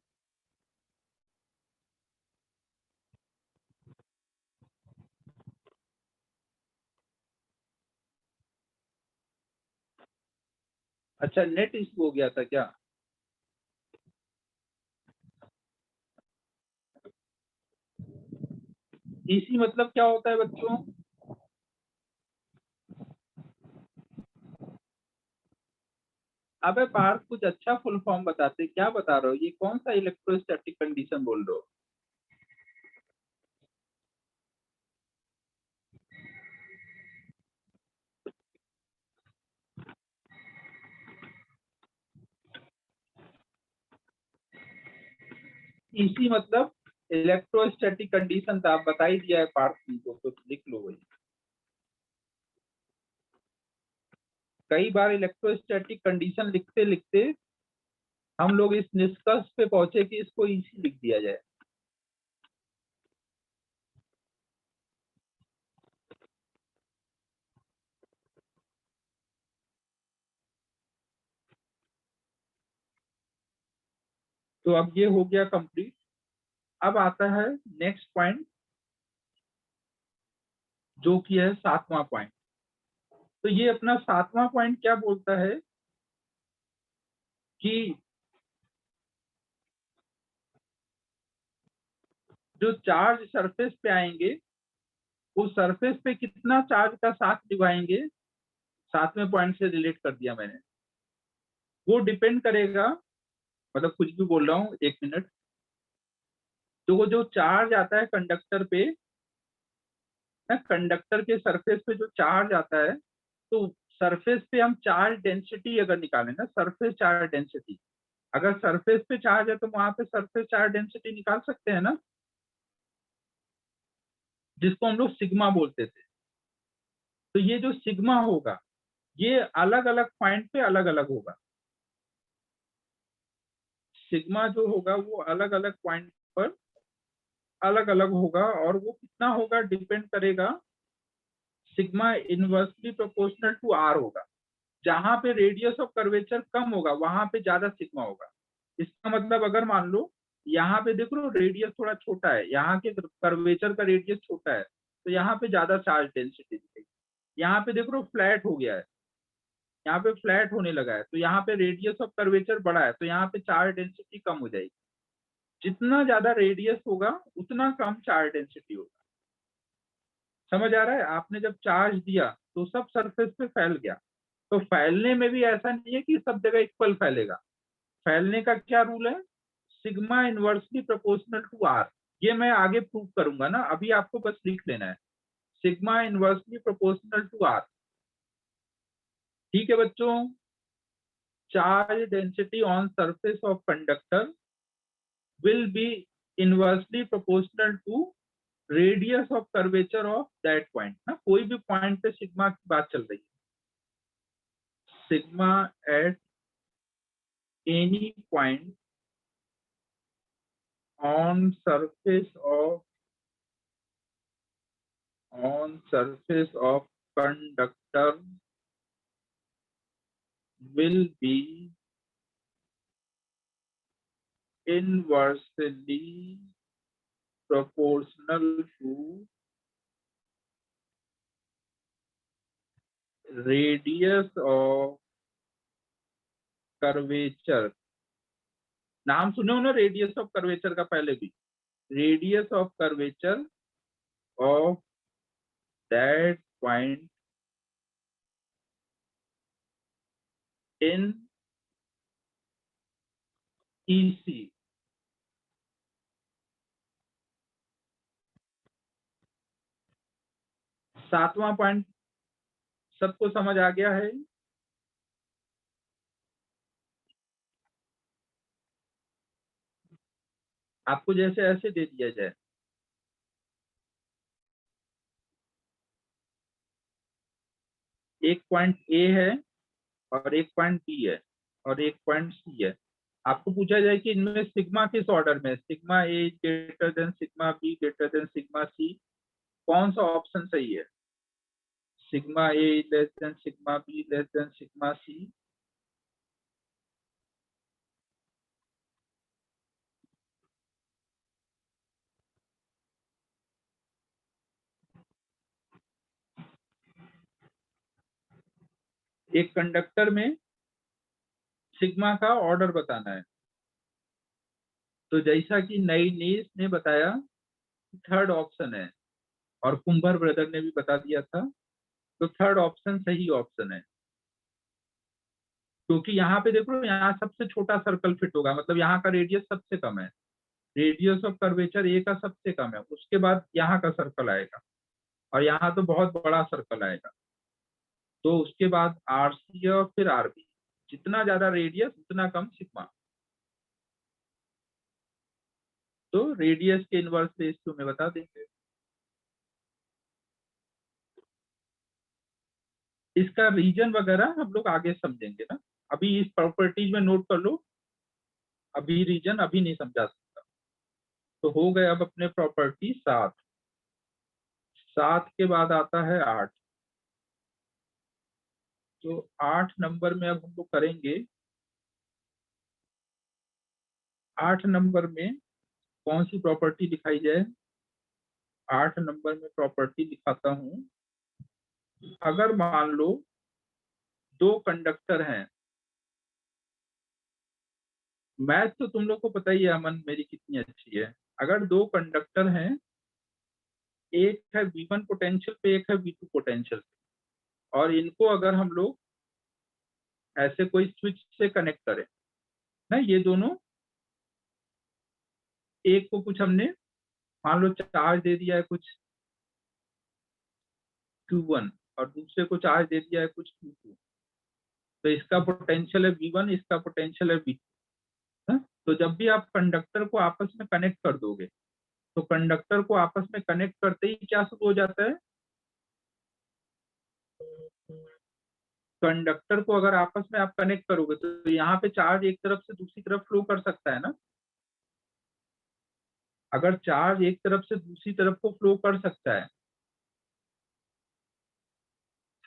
अच्छा नेट इशू हो गया था क्या? ईसी मतलब क्या होता है बच्चों? अबे पार्थ कुछ अच्छा फुल फॉर्म बताते, क्या बता रहे हो? ये कौन सा इलेक्ट्रोस्टैटिक कंडीशन बोल रहे हो? ईसी मतलब इलेक्ट्रोस्टैटिक कंडीशन, तो आप बता ही दिया है पार्थ तुमको, तो लिख लो वही। कई बार इलेक्ट्रोस्टैटिक कंडीशन लिखते लिखते हम लोग इस निष्कर्ष पे पहुंचे कि इसको ईसी लिख दिया जाए। तो अब ये हो गया कंप्लीट। अब आता है नेक्स्ट पॉइंट, जो कि है 7वां पॉइंट। तो ये अपना 7वां पॉइंट क्या बोलता है कि जो चार्ज सरफेस पे आएंगे उस सरफेस पे कितना चार्ज का साथ निभाएंगे, 7वें पॉइंट से रिलेट कर दिया मैंने। वो डिपेंड करेगा, मतलब कुछ भी बोल रहा हूँ, 1 मिनट। तो वो जो चार्ज आता है कंडक्टर पे, कंडक्टर के सरफेस पे जो चार्ज आता है, तो सरफेस पे हम चार्ज डेंसिटी अगर निकालें ना, सरफेस चार्ज डेंसिटी, अगर सरफेस पे चार्ज है तो वहां पे सरफेस चार्ज डेंसिटी निकाल सकते हैं ना, जिसको हम लोग सिग्मा बोलते थे। तो ये जो सिग्मा होगा ये अलग अलग पॉइंट पे अलग अलग होगा। सिग्मा जो होगा वो अलग अलग पॉइंट पर अलग अलग होगा, और वो कितना होगा डिपेंड करेगा, sigma inversely proportional to R होगा। जहां पे रेडियस ऑफ कर्वेचर कम होगा वहां पे ज्यादा सिग्मा होगा। इसका मतलब अगर मान लो यहाँ पे देख लो रेडियस थोड़ा छोटा है, यहाँ के कर्वेचर का रेडियस छोटा है, तो यहाँ पे ज्यादा चार्ज डेंसिटी दिखेगी। यहाँ पे देख लो फ्लैट हो गया है, यहाँ पे फ्लैट होने लगा है, तो यहाँ पे रेडियस ऑफ कर्वेचर बड़ा है, तो यहाँ पे चार्ज डेंसिटी कम हो जाएगी। जितना ज्यादा रेडियस होगा उतना कम चार्ज डेंसिटी होगा। समझ आ रहा है? आपने जब चार्ज दिया तो सब सरफेस पे फैल गया, तो फैलने में भी ऐसा नहीं है कि सब जगह इक्वल फैलेगा। फैलने का क्या रूल है? Sigma inversely proportional to R. ये मैं आगे प्रूव करूंगा ना, अभी आपको बस लिख लेना है, sigma inversely proportional to R. ठीक है बच्चों? Charge density on surface of conductor will be inversely proportional to radius of curvature of that point। ना कोई भी पॉइंट पे सिग्मा की बात चल रही है, sigma at any point on surface of conductor will be inversely proportional to radius of curvature। नाम सुने हो ना रेडियस ऑफ कर्वेचर का? पहले भी radius of curvature of that point in EC. सातवां पॉइंट सबको समझ आ गया है? आपको जैसे ऐसे दे दिया जाए, एक पॉइंट ए है और एक पॉइंट बी है और एक पॉइंट सी है। आपको पूछा जाए कि इनमें सिग्मा किस ऑर्डर में है, sigma A greater than sigma B greater than sigma C, कौन सा ऑप्शन सही है? Sigma A less than sigma B less than sigma C. एक कंडक्टर में सिग्मा का ऑर्डर बताना है। तो जैसा कि नई नीस ने बताया, थर्ड ऑप्शन है, और कुंभर ब्रदर ने भी बता दिया था, तो थर्ड ऑप्शन सही ऑप्शन है। क्योंकि यहाँ पे देखो, यहाँ सबसे छोटा सर्कल फिट होगा, मतलब यहाँ का रेडियस सबसे कम है, रेडियस ऑफ कर्वेचर ए का सबसे कम है, उसके बाद यहाँ का सर्कल आएगा और यहाँ तो बहुत बड़ा सर्कल आएगा, तो उसके बाद आरसी और फिर आरबी। जितना ज्यादा रेडियस उतना कम सिग्मा। तो रेडियस के इनवर्स रेशियो में बता देंगे। इसका रीजन वगैरह हम लोग आगे समझेंगे ना, अभी इस प्रॉपर्टीज में नोट कर लो, अभी रीजन अभी नहीं समझा सकता। तो हो गए अब अपने प्रॉपर्टी 7। 7 के बाद आता है 8। तो 8 नंबर में अब हम लोग करेंगे, 8 नंबर में कौन सी प्रॉपर्टी दिखाई जाए? 8 नंबर में प्रॉपर्टी दिखाता हूं। अगर मान लो दो कंडक्टर हैं, मैथ तो तुम लोग को पता ही है अमन मेरी कितनी अच्छी है। अगर दो कंडक्टर हैं, एक है V1 पोटेंशियल पे, एक है V2 पोटेंशियल पे, और इनको अगर हम लोग ऐसे कोई स्विच से कनेक्ट करें ना, ये दोनों, एक को कुछ हमने मान लो चार्ज दे दिया है कुछ Q1 और दूसरे को चार्ज दे दिया है कुछ Q2, तो इसका पोटेंशियल है V1, इसका पोटेंशियल है V2। तो जब भी आप कंडक्टर को आपस में कनेक्ट कर दोगे, तो कंडक्टर को आपस में कनेक्ट करते ही क्या शुरू हो जाता है? कंडक्टर को अगर आपस में आप कनेक्ट करोगे तो यहाँ पे चार्ज एक तरफ से दूसरी तरफ फ्लो कर सकता है ना। अगर चार्ज एक तरफ से दूसरी तरफ को फ्लो कर सकता है,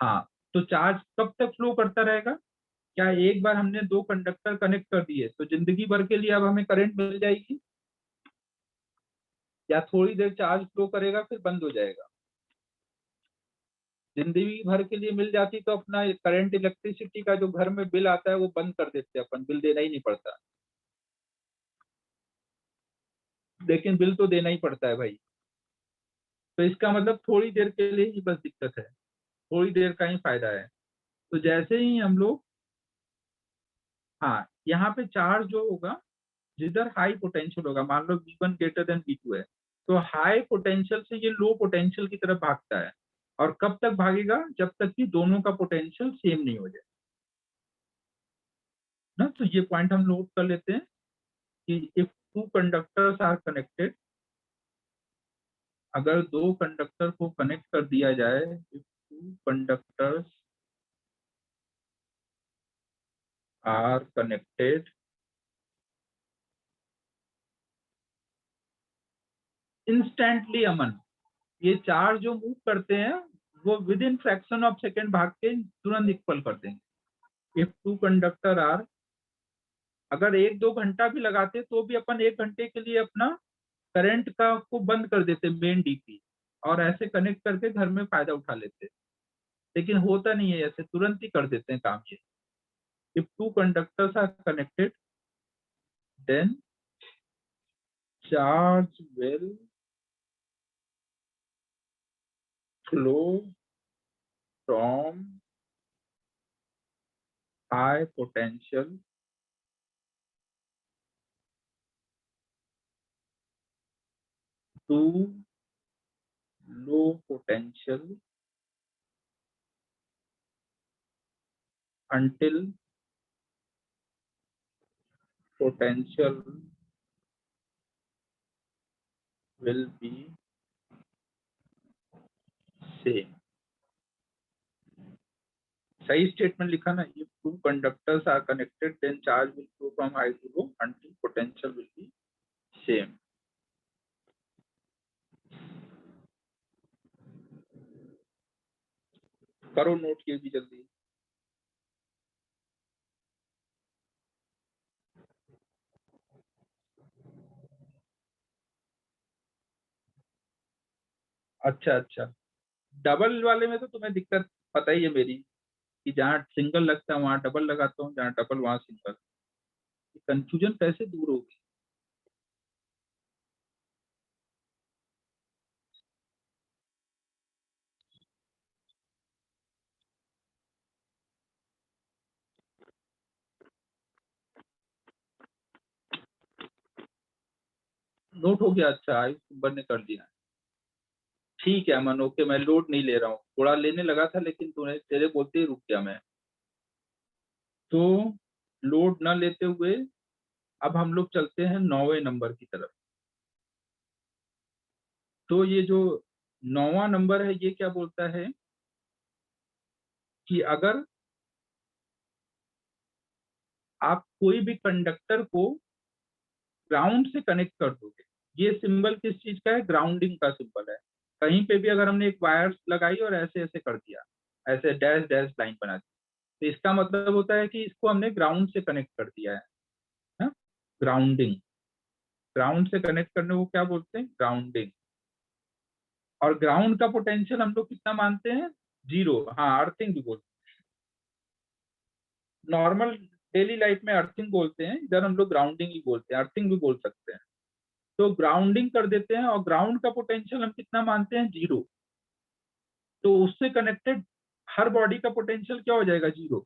हाँ, तो चार्ज कब तक फ्लो करता रहेगा? क्या एक बार हमने दो कंडक्टर कनेक्ट कर दिए तो जिंदगी भर के लिए अब हमें करंट मिल जाएगी, या थोड़ी देर चार्ज फ्लो करेगा फिर बंद हो जाएगा? जिंदगी भर के लिए मिल जाती तो अपना करंट इलेक्ट्रिसिटी का जो घर में बिल आता है वो बंद कर देते, अपन बिल देना ही नहीं पड़ता। लेकिन बिल तो देना ही पड़ता है भाई। तो इसका मतलब थोड़ी देर के लिए ही बस दिक्कत है, थोड़ी देर का ही फायदा है। तो जैसे ही हम लोग, हाँ, यहाँ पे चार्ज जो होगा, जिधर हाई पोटेंशियल होगा, मान लो V1 ग्रेटर देन V2 है, तो हाई पोटेंशियल से ये लो पोटेंशियल की तरफ भागता है। और कब तक भागेगा? जब तक कि दोनों का पोटेंशियल सेम नहीं हो जाए ना। तो ये पॉइंट हम नोट कर लेते हैं कि if two conductors are connected, अगर दो कंडक्टर को कनेक्ट कर दिया जाए, if two conductors are connected, instantly Aman, ये चार्ज जो मूव करते हैं वो within fraction of second भाग के तुरंत इक्वल कर देंगे। इफ टू कंडक्टर आर, अगर एक दो घंटा भी लगाते तो भी अपन एक घंटे के लिए अपना करंट का को बंद कर देते मेन डीपी, और ऐसे कनेक्ट करके घर में फायदा उठा लेते। लेकिन होता नहीं है ऐसे, तुरंत ही कर देते हैं काम ये। If two conductors are connected, then charge will flow from high potential to low potential until potential will be same। सही स्टेटमेंट लिखा ना, if two conductors are connected then charge will flow from high to low until potential will be same. करो note ये भी जल्दी। अच्छा अच्छा, double वाले में तो तुम्हें दिक्कत पता ही है मेरी, कि जहाँ सिंगल लगता है वहां डबल लगाता हूँ, जहाँ डबल वहां सिंगल। कंफ्यूजन कैसे दूर होगी? नोट हो गया? अच्छा, आयुष कुंबर ने कर दिया। ठीक है अमन, ओके, मैं लोड नहीं ले रहा हूँ, थोड़ा लेने लगा था लेकिन तूने तेरे बोलते ही रुक गया मैं। तो लोड न लेते हुए अब हम लोग चलते हैं 9वें नंबर की तरफ। तो ये जो 9वां नंबर है ये क्या बोलता है कि अगर आप कोई भी कंडक्टर को ग्राउंड से कनेक्ट कर दोगे, ये सिंबल किस चीज का है? ग्राउंडिंग का सिंबल है। कहीं पे भी अगर हमने एक वायर लगाई और ऐसे ऐसे कर दिया, ऐसे डैश डैश लाइन बना दी, तो इसका मतलब होता है कि इसको हमने ग्राउंड से कनेक्ट कर दिया है ना? ग्राउंडिंग। ग्राउंड से कनेक्ट करने को क्या बोलते हैं? ग्राउंडिंग। और ग्राउंड का पोटेंशियल हम लोग कितना मानते हैं? 0। हाँ, अर्थिंग भी बोलते हैं, नॉर्मल डेली लाइफ में अर्थिंग बोलते हैं, इधर हम लोग ग्राउंडिंग ही बोलते हैं, अर्थिंग भी बोल सकते हैं। तो ग्राउंडिंग कर देते हैं और ग्राउंड का पोटेंशियल हम कितना मानते हैं? 0। तो उससे कनेक्टेड हर बॉडी का पोटेंशियल क्या हो जाएगा? 0,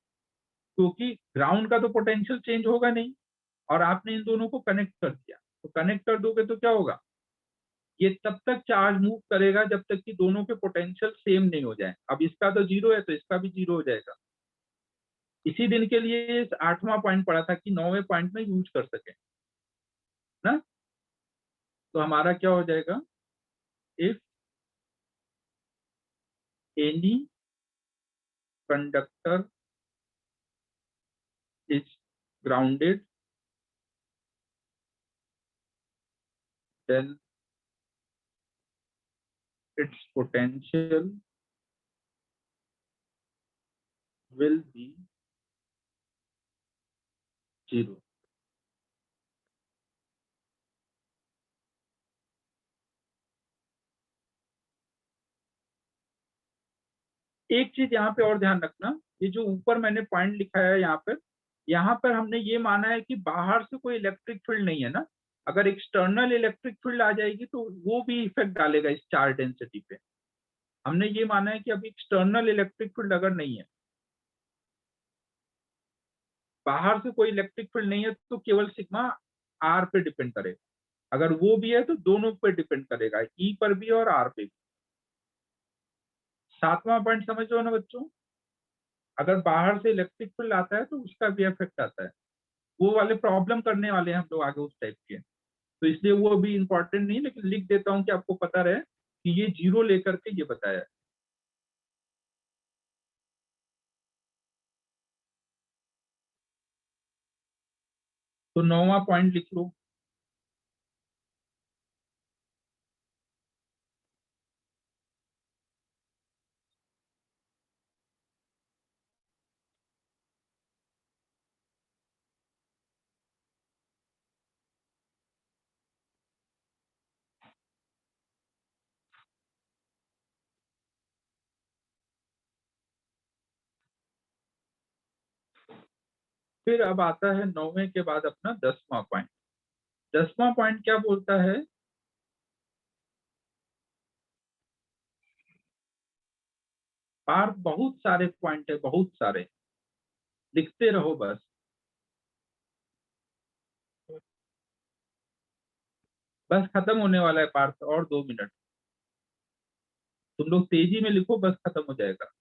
क्योंकि ग्राउंड का तो पोटेंशियल चेंज होगा नहीं, और आपने इन दोनों को कनेक्ट कर दिया। तो कनेक्ट कर दोगे तो क्या होगा? ये तब तक चार्ज मूव करेगा जब तक कि दोनों के पोटेंशियल सेम नहीं हो जाए। अब इसका तो 0 है तो इसका भी 0 हो जाएगा। इसी दिन के लिए 8वां पॉइंट पढ़ा था कि 9वें पॉइंट में यूज कर सके ना। तो हमारा क्या हो जाएगा? If any conductor is grounded then its potential will be 0. एक चीज यहाँ पे और ध्यान रखना, ये जो ऊपर मैंने पॉइंट लिखा है यहाँ पर हमने ये माना है कि बाहर से कोई इलेक्ट्रिक फील्ड नहीं है ना। अगर एक्सटर्नल इलेक्ट्रिक फील्ड आ जाएगी तो वो भी इफेक्ट डालेगा इस चार्ज डेंसिटी पे। हमने ये माना है कि अभी एक्सटर्नल इलेक्ट्रिक फील्ड अगर नहीं है, बाहर से कोई इलेक्ट्रिक फील्ड नहीं है, तो केवल सिग्मा आर पे डिपेंड करेगा। अगर वो भी है तो दोनों पे डिपेंड करेगा, ई पर भी और आर पे भी। 7वां पॉइंट समझ लो ना बच्चों, अगर बाहर से इलेक्ट्रिक फील्ड आता है तो उसका भी इफेक्ट आता है। वो वाले प्रॉब्लम करने वाले हैं हम लोग आगे उस टाइप के, तो इसलिए वो भी इंपॉर्टेंट नहीं, लेकिन लिख देता हूँ कि आपको पता रहे कि ये 0 लेकर के ये बताया है। तो 9वां पॉइंट लिख लो। फिर अब आता है 9वें के बाद अपना 10वां पॉइंट। 10वां पॉइंट क्या बोलता है? पार बहुत सारे पॉइंट है, बहुत सारे, लिखते रहो बस। बस खत्म होने वाला है पार्ट, और 2 मिनट। तुम लोग तेजी में लिखो, बस खत्म हो जाएगा।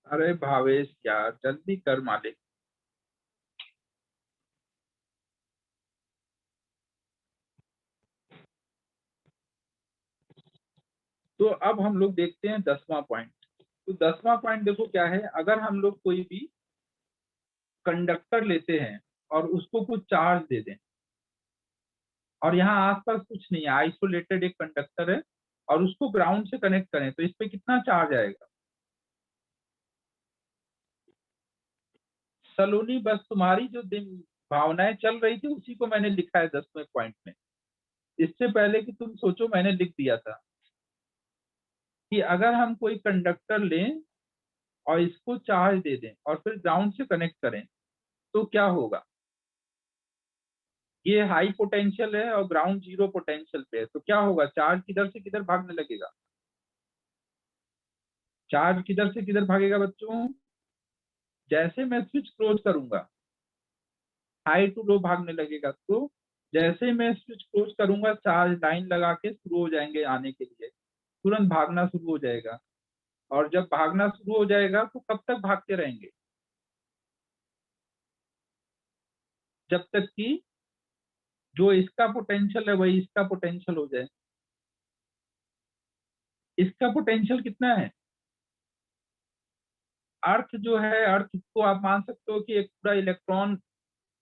अरे भावेश यार जल्दी कर मालिक। तो अब हम लोग देखते हैं 10वां पॉइंट। तो 10वां पॉइंट देखो क्या है, अगर हम लोग कोई भी कंडक्टर लेते हैं और उसको कुछ चार्ज दे दें, और यहाँ आसपास कुछ नहीं है, आइसोलेटेड एक कंडक्टर है, और उसको ग्राउंड से कनेक्ट करें, तो इस पे कितना चार्ज आएगा? सलोनी, बस तुम्हारी जो दिन भावनाएं चल रही थी उसी को मैंने लिखा है 10वें पॉइंट में। इससे पहले कि तुम सोचो मैंने लिख दिया था कि अगर हम कोई कंडक्टर लें और इसको चार्ज दे दें और फिर ग्राउंड से कनेक्ट करें तो क्या होगा। ये हाई पोटेंशियल है और ग्राउंड जीरो पोटेंशियल पे है, तो क्या होगा, चार्ज किधर से किधर भागने लगेगा? चार्ज किधर से किधर भागेगा बच्चों? जैसे मैं स्विच क्लोज करूंगा हाई टू लो भागने लगेगा, तो जैसे मैं स्विच क्लोज करूंगा चार्ज लाइन लगा के शुरू हो जाएंगे आने के लिए, तुरंत भागना शुरू हो जाएगा। और जब भागना शुरू हो जाएगा तो कब तक भागते रहेंगे? जब तक कि जो इसका पोटेंशियल है वही इसका पोटेंशियल हो जाए। इसका पोटेंशियल कितना है? अर्थ जो है, अर्थ को आप मान सकते हो कि एक पूरा इलेक्ट्रॉन,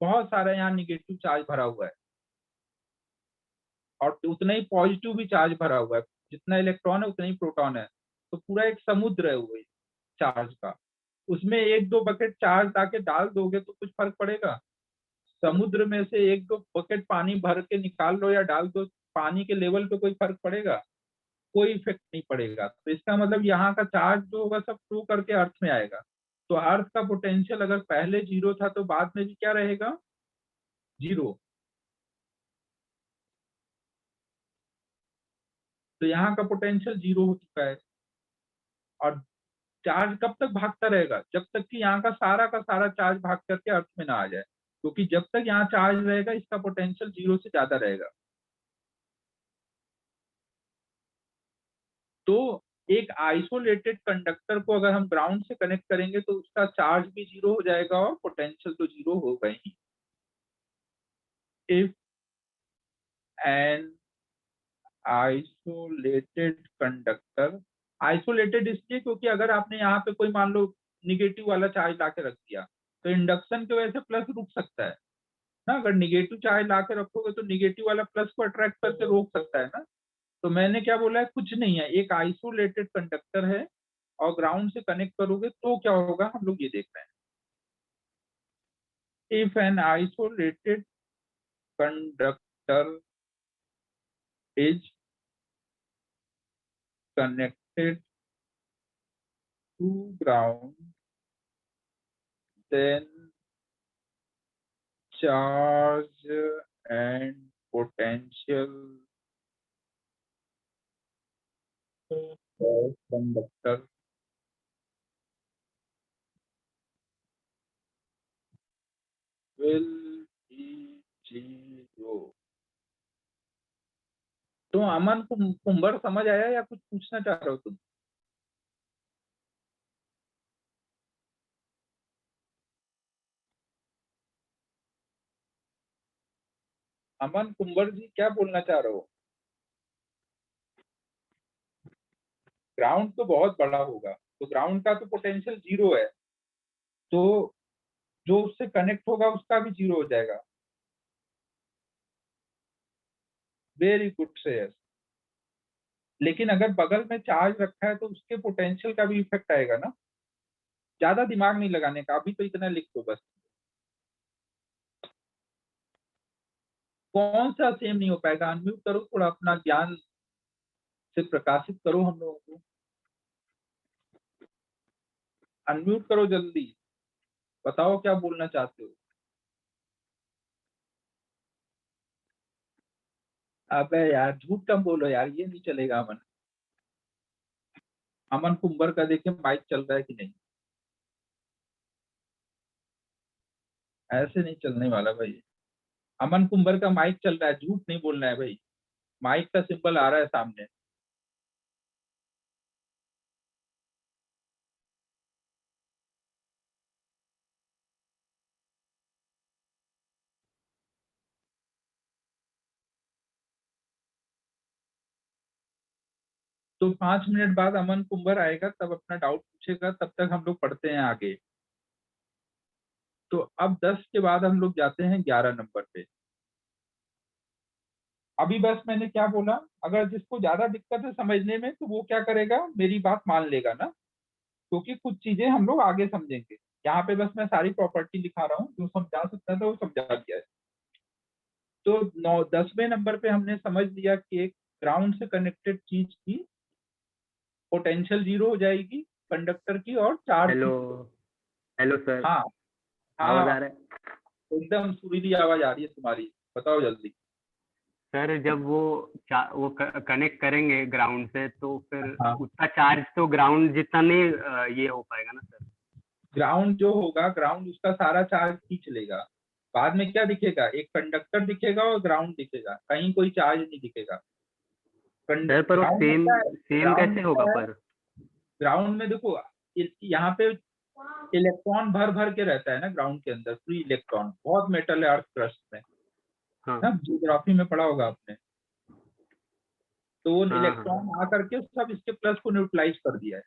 बहुत सारा यहाँ निगेटिव चार्ज भरा हुआ है और उतना ही पॉजिटिव भी चार्ज भरा हुआ है। जितना इलेक्ट्रॉन है उतना ही प्रोटॉन है, तो पूरा एक समुद्र है वो चार्ज का। उसमें एक दो बकेट चार्ज लाके डाल दोगे तो कुछ फर्क पड़ेगा? समुद्र में से एक दो बकेट पानी भर के निकाल लो या डाल दो, पानी के लेवल पे कोई फर्क पड़ेगा? कोई इफेक्ट नहीं पड़ेगा। तो इसका मतलब यहाँ का चार्ज जो होगा सब फ्लो करके अर्थ में आएगा। तो अर्थ का पोटेंशियल अगर पहले जीरो था तो बाद में भी क्या रहेगा? जीरो। तो यहाँ का पोटेंशियल जीरो हो चुका है। और चार्ज कब तक भागता रहेगा? जब तक कि यहाँ का सारा चार्ज भाग करके अर्थ में ना आ जाए, क्योंकि जब तक यहाँ चार्ज रहेगा इसका पोटेंशियल जीरो से ज्यादा रहेगा। तो एक आइसोलेटेड कंडक्टर को अगर हम ग्राउंड से कनेक्ट करेंगे तो उसका चार्ज भी जीरो हो जाएगा और पोटेंशियल तो जीरो होगा ही। If an isolated conductor, isolated इसलिए क्योंकि अगर आपने यहाँ पे कोई मान लो निगेटिव वाला चार्ज ला के रख दिया तो इंडक्शन की वजह से प्लस रुक सकता है ना। अगर निगेटिव चार्ज ला के रखोगे तो निगेटिव वाला प्लस को अट्रैक्ट करके रोक सकता है ना। तो मैंने क्या बोला है, कुछ नहीं है, एक आइसोलेटेड कंडक्टर है और ग्राउंड से कनेक्ट करोगे तो क्या होगा हम लोग ये देख रहे हैं। If an isolated conductor is connected to ground, then charge and potential of conductor will be zero। तो अमन कुंभर समझ आया या कुछ पूछना चाह रहे हो तुम? अमन कुंभर जी क्या बोलना चाह रहे हो? ग्राउंड तो बहुत बड़ा होगा, तो ग्राउंड का तो पोटेंशियल जीरो है, तो जो उससे कनेक्ट होगा उसका भी जीरो हो जाएगा। Very good Shreyas. लेकिन अगर बगल में चार्ज रखा है तो उसके पोटेंशियल का भी इफेक्ट आएगा ना। ज्यादा दिमाग नहीं लगाने का, अभी तो इतना लिख दो बस। कौन सा सेम नहीं हो पाएगा? अनम्यूट करो, थोड़ा अपना ज्ञान से प्रकाशित करो हम लोगों को। अनम्यूट करो जल्दी, बताओ क्या बोलना चाहते हो। अबे यार झूठ कम बोलो यार, ये नहीं चलेगा। अमन, अमन कुंभर का देखिए माइक चल रहा है कि नहीं। ऐसे नहीं चलने वाला भाई। अमन कुंभर का माइक चल रहा है, झूठ नहीं बोलना है भाई। माइक का सिंबल आ रहा है सामने। तो 5 मिनट बाद अमन कुंवर आएगा, तब अपना डाउट पूछेगा, तब तक हम लोग पढ़ते हैं आगे। तो अब 10 के बाद हम लोग जाते हैं 11 नंबर पे। अभी बस मैंने क्या बोला, अगर जिसको ज्यादा दिक्कत है समझने में तो वो क्या करेगा, मेरी बात मान लेगा ना, क्योंकि कुछ चीजें हम लोग आगे समझेंगे। यहाँ पे बस मैं सारी प्रॉपर्टी लिखा रहा हूँ, जो समझा सकता था वो समझा दिया है। तो 10वें नंबर पे हमने समझ लिया कि एक ग्राउंड से कनेक्टेड चीज की पोटेंशियल 0 हो जाएगी, कंडक्टर की, और चार्ज हेलो हेलो सर, हाँ आवाज आ हाँ, रहा है? एकदम सुरीली आवाज आ रही है तुम्हारी, बताओ जल्दी। सर जब वो कनेक्ट करेंगे ग्राउंड से तो फिर हाँ, उसका चार्ज तो ग्राउंड जितना नहीं ये हो पाएगा ना सर? ग्राउंड जो होगा, ग्राउंड उसका सारा चार्ज खींच लेगा। बाद में क्या दिखेगा, एक कंडक्टर दिखेगा और ग्राउंड दिखेगा, कहीं कोई चार्ज नहीं दिखेगा। सर पर वो ग्राउंड में सेम क्या है, सेम ग्राउंड कैसे में होगा क्या है, पर? ग्राउंड में देखो, यहाँ पे इलेक्ट्रॉन भर भर के रहता है ना ग्राउंड के अंदर, फ्री इलेक्ट्रॉन, बहुत मेटल है अर्थ क्रस्ट में, हाँ ना जियोग्राफी में पढ़ा होगा आपने। तो वो हाँ हाँ इलेक्ट्रॉन आ करके सब इसके प्लस को न्यूट्रलाइज कर दिया है,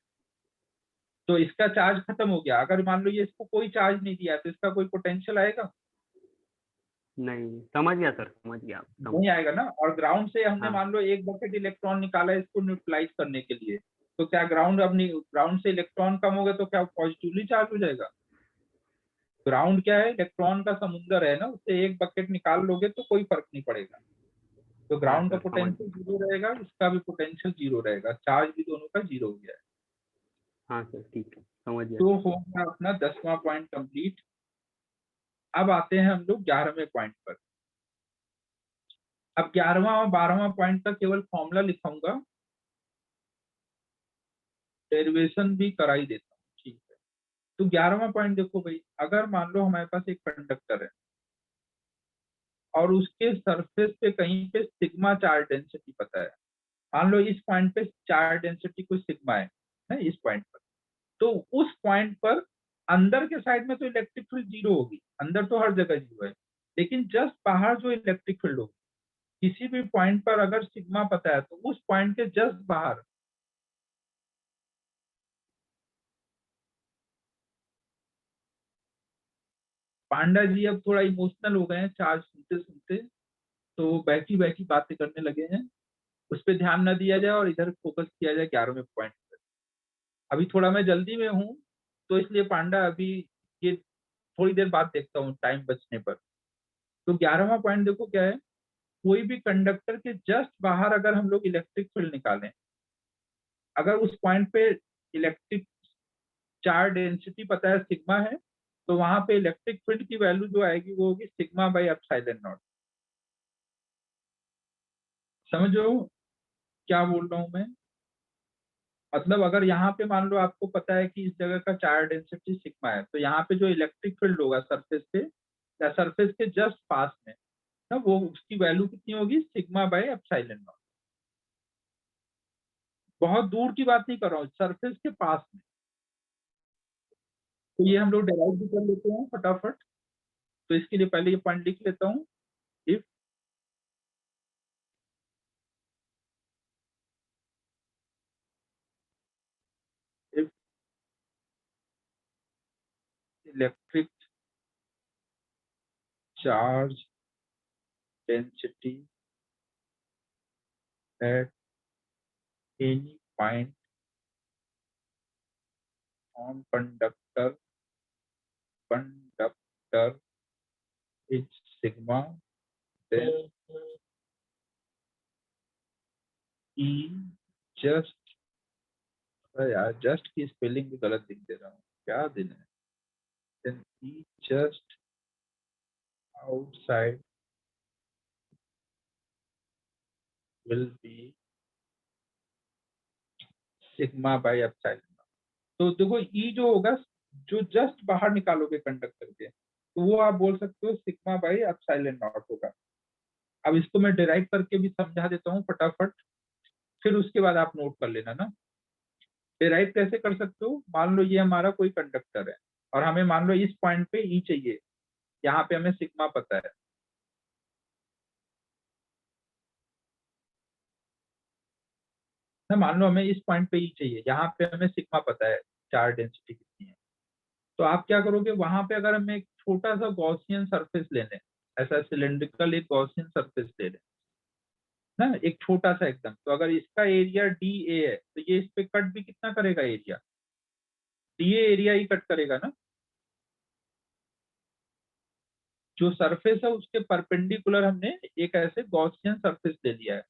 तो इसका चार्ज खत्म हो गया। अगर मान लो ये इसको कोई चार्ज नहीं दिया तो इसका कोई पोटेंशियल आएगा? नहीं, समझ गया सर, समझ गया नहीं आएगा ना। और ग्राउंड से हमने हाँ मान लो एक बकेट इलेक्ट्रॉन निकाला इसको न्यूट्रलाइज करने के लिए, तो क्या ग्राउंड अपनी ग्राउंड से इलेक्ट्रॉन कम हो गए तो क्या पॉजिटिवली चार्ज हो जाएगा? ग्राउंड क्या है, इलेक्ट्रॉन का समुंदर है ना, उससे एक बकेट निकाल लोगे तो कोई फर्क नहीं पड़ेगा। तो हाँ ग्राउंड का सर, समझ पोटेंशियल 0 रहेगा, इसका भी पोटेंशियल 0 रहेगा, चार्ज भी दोनों का 0 हो गया है। हाँ सर, ठीक है, समझ गया। तो हो गया अपना 10वां पॉइंट कंप्लीट। अब आते हैं हम लोग 11वें पॉइंट पर। अब 11वां और 12वां पॉइंट का केवल फॉर्मूला लिखाऊंगा, डेरिवेशन भी करा ही देता हूँ, ठीक है। तो 11वां पॉइंट देखो भाई, अगर मान लो हमारे पास एक कंडक्टर है और उसके सरफेस पे कहीं पे सिग्मा चार्ज डेंसिटी पता है, मान लो इस पॉइंट पे चार्ज डेंसिटी कुछ सिग्मा है इस पॉइंट पर, तो उस पॉइंट पर अंदर के साइड में तो इलेक्ट्रिक फील्ड 0 होगी, अंदर तो हर जगह 0 है, लेकिन जस्ट बाहर जो इलेक्ट्रिक फील्ड होगी, किसी भी पॉइंट पर अगर सिग्मा पता है तो उस पॉइंट के जस्ट बाहर पांडा जी अब थोड़ा इमोशनल हो गए हैं चार्ज सुनते सुनते, तो बैठी बैठी बातें करने लगे हैं। उस पर ध्यान न दिया जाए और इधर फोकस किया जाए 11वें पॉइंट पर। अभी थोड़ा मैं जल्दी में हूँ, तो इसलिए पांडा अभी ये थोड़ी देर बाद देखता हूँ टाइम बचने पर। तो 11वां पॉइंट देखो क्या है, कोई भी कंडक्टर के जस्ट बाहर अगर हम लोग इलेक्ट्रिक फील्ड निकालें, अगर उस पॉइंट पे इलेक्ट्रिक चार्ज डेंसिटी पता है सिग्मा है, तो वहां पे इलेक्ट्रिक फील्ड की वैल्यू जो आएगी वो होगी सिग्मा बाई एप्सिलॉन नॉट। समझो क्या बोल रहा हूं मैं? मतलब अगर यहाँ पे मान लो आपको पता है कि इस जगह का चार्ज डेंसिटी सिग्मा है, तो यहाँ पे जो इलेक्ट्रिक फील्ड होगा सरफेस पे या सरफेस के जस्ट पास में, ना, वो उसकी वैल्यू कितनी होगी, सिग्मा बाई एप्सिलॉन नॉट। बहुत दूर की बात नहीं कर रहा हूँ, सरफेस के पास में। तो ये हम लोग डिराइव भी कर लेते हैं फटाफट। तो इसके लिए पहले ये पॉइंट लिख लेता हूँ, if if electric charge density at any point on conductor is sigma, then E just, यार जस्ट की स्पेलिंग भी गलत लिख दे रहा हूँ, क्या दिन है। then E just outside will be sigma by epsilon. तो देखो E जो होगा, जो जस्ट बाहर निकालोगे कंडक्टर के, तो वो आप बोल सकते हो सिग्मा बाई एप्सिलॉन नॉट होगा। अब इसको मैं डिराइव करके भी समझा देता हूँ फटाफट, फिर उसके बाद आप नोट कर लेना ना। डिराइव कैसे कर सकते हो, मान लो ये हमारा कोई कंडक्टर है और हमें मान लो इस पॉइंट पे ई चाहिए, यहाँ पे हमें सिग्मा पता है, ना, मान लो हमें इस पॉइंट पे ही चाहिए, यहाँ पे हमें सिग्मा पता है चार्ज डेंसिटी कितनी है, तो आप क्या करोगे, वहां पे अगर हमें एक छोटा सा गॉसियन सरफेस ले लें, ऐसा सिलेंड्रिकल एक गॉसियन सरफेस ले लें ना, एक छोटा सा एकदम, तो अगर इसका एरिया डी ए है तो ये इस पे कट भी कितना करेगा, एरिया डी एरिया ही कट करेगा ना। जो सरफेस है उसके परपेंडिकुलर हमने एक ऐसे गॉसियन सरफेस ले लिया है।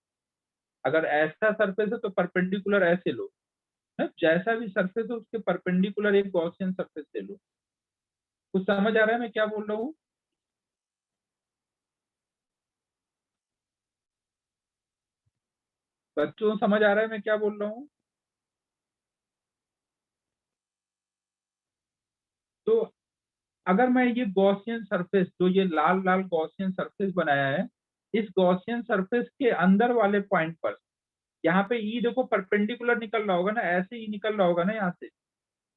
अगर ऐसा सरफेस है तो परपेंडिकुलर ऐसे लो ना, जैसा भी सरफेस है उसके परपेंडिकुलर एक गॉसियन सरफेस ले लो। कुछ समझ आ रहा है मैं क्या बोल रहा हूँ? बच्चों समझ आ रहा है मैं क्या बोल रहा हूँ? तो अगर मैं ये गॉसियन सरफेस, जो ये लाल लाल गॉसियन सरफेस बनाया है, इस गॉसियन सरफेस के अंदर वाले पॉइंट पर, यहाँ पे ई देखो परपेंडिकुलर निकल रहा होगा ना, ऐसे ही निकल रहा होगा ना, यहाँ से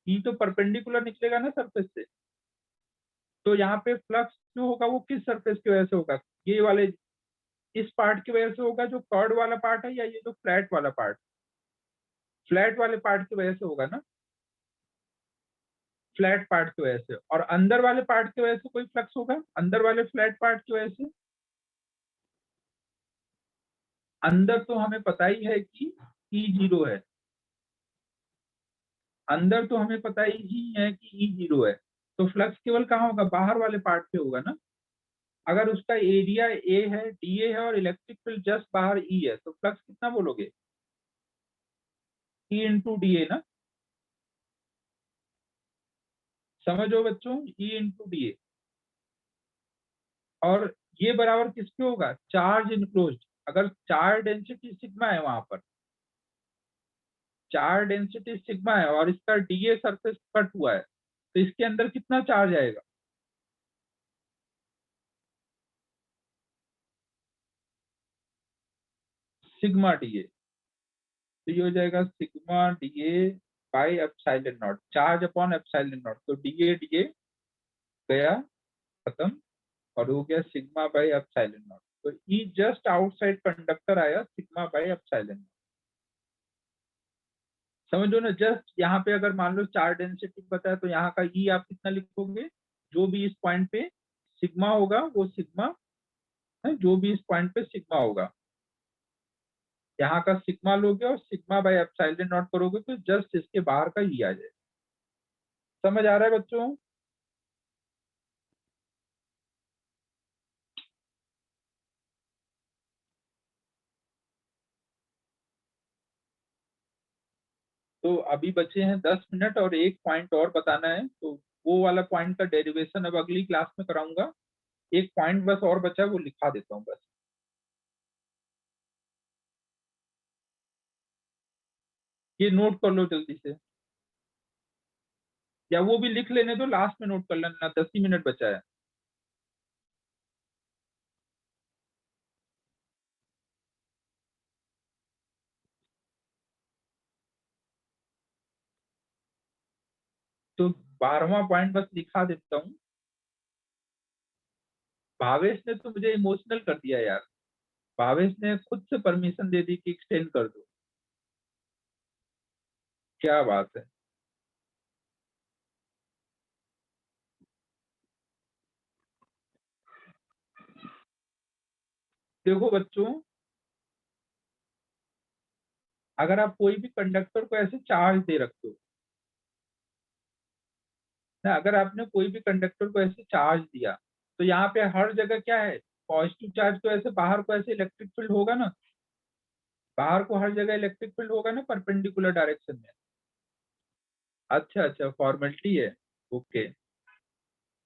ई तो परपेंडिकुलर निकलेगा ना सरफेस से। तो यहाँ पे फ्लक्स जो होगा वो किस सरफेस की वजह से होगा, ये वाले इस पार्ट की वजह से होगा जो कर्ड वाला पार्ट है, या ये जो फ्लैट वाला पार्ट, फ्लैट वाले पार्ट की वजह से होगा ना, फ्लैट पार्ट की वजह से। और अंदर वाले पार्ट की वजह से कोई फ्लक्स होगा, अंदर वाले फ्लैट पार्ट की वजह से। अंदर तो हमें पता ही है कि ई जीरो है, अंदर तो हमें पता ही है कि ई जीरो है, तो फ्लक्स केवल कहाँ होगा, बाहर वाले पार्ट पे होगा ना। अगर उसका एरिया ए है, डी ए है, और इलेक्ट्रिक फील्ड जस्ट बाहर ई है, तो फ्लक्स कितना बोलोगे, ई इंटू डी ए ना। समझो बच्चों, ई इंटू डी ए। और ये बराबर किसके होगा, चार्ज इनक्लोज्ड। अगर चार्ज डेंसिटी सिग्मा है, वहां पर चार्ज डेंसिटी सिग्मा है और इसका डीए सरफेस कट हुआ है, तो इसके अंदर कितना चार्ज आएगा, सिग्मा डीए। तो ये हो जाएगा sigma DA by epsilon not, charge upon epsilon not. तो डीए डीए गया, खत्म, और हो गया सिग्मा बाई एप्सिलॉन नॉट। तो ई जस्ट आउटसाइड कंडक्टर आया, सिग्मा बाई एप्सिलॉन नॉट। समझो ना, जस्ट यहाँ पे अगर मान लो चार्ज डेंसिटी पता है, तो यहाँ का ई आप कितना लिखोगे, जो भी इस पॉइंट पे सिग्मा होगा वो सिग्मा है, जो भी इस पॉइंट पे सिग्मा होगा, यहाँ का सिग्मा लोगे और सिग्मा बाई एप्सिलॉन नॉट करोगे, तो जस्ट इसके बाहर का ई आ जाए। समझ आ रहा है बच्चों? तो अभी बचे हैं 10 मिनट और एक पॉइंट और बताना है, तो वो वाला पॉइंट का डेरिवेशन अब अगली क्लास में कराऊंगा। एक पॉइंट बस और बचा है, वो लिखा देता हूँ बस। ये नोट कर लो जल्दी से, या वो भी लिख लेने दो, लास्ट में नोट कर लेना, 10 ही मिनट बचा है। तो 12वां पॉइंट बस लिखा देता हूँ। भावेश ने तो मुझे इमोशनल कर दिया यार, भावेश ने खुद से परमिशन दे दी कि एक्सटेंड कर दो, क्या बात है। देखो बच्चों, अगर आप कोई भी कंडक्टर को ऐसे चार्ज दे रखते हो ना, अगर आपने कोई भी कंडक्टर को ऐसे चार्ज दिया, तो यहाँ पे हर जगह क्या है, पॉजिटिव चार्ज को ऐसे बाहर को ऐसे इलेक्ट्रिक फील्ड होगा ना, बाहर को हर जगह इलेक्ट्रिक फील्ड होगा ना, परपेंडिकुलर डायरेक्शन में। अच्छा अच्छा, फॉर्मेलिटी है, ओके।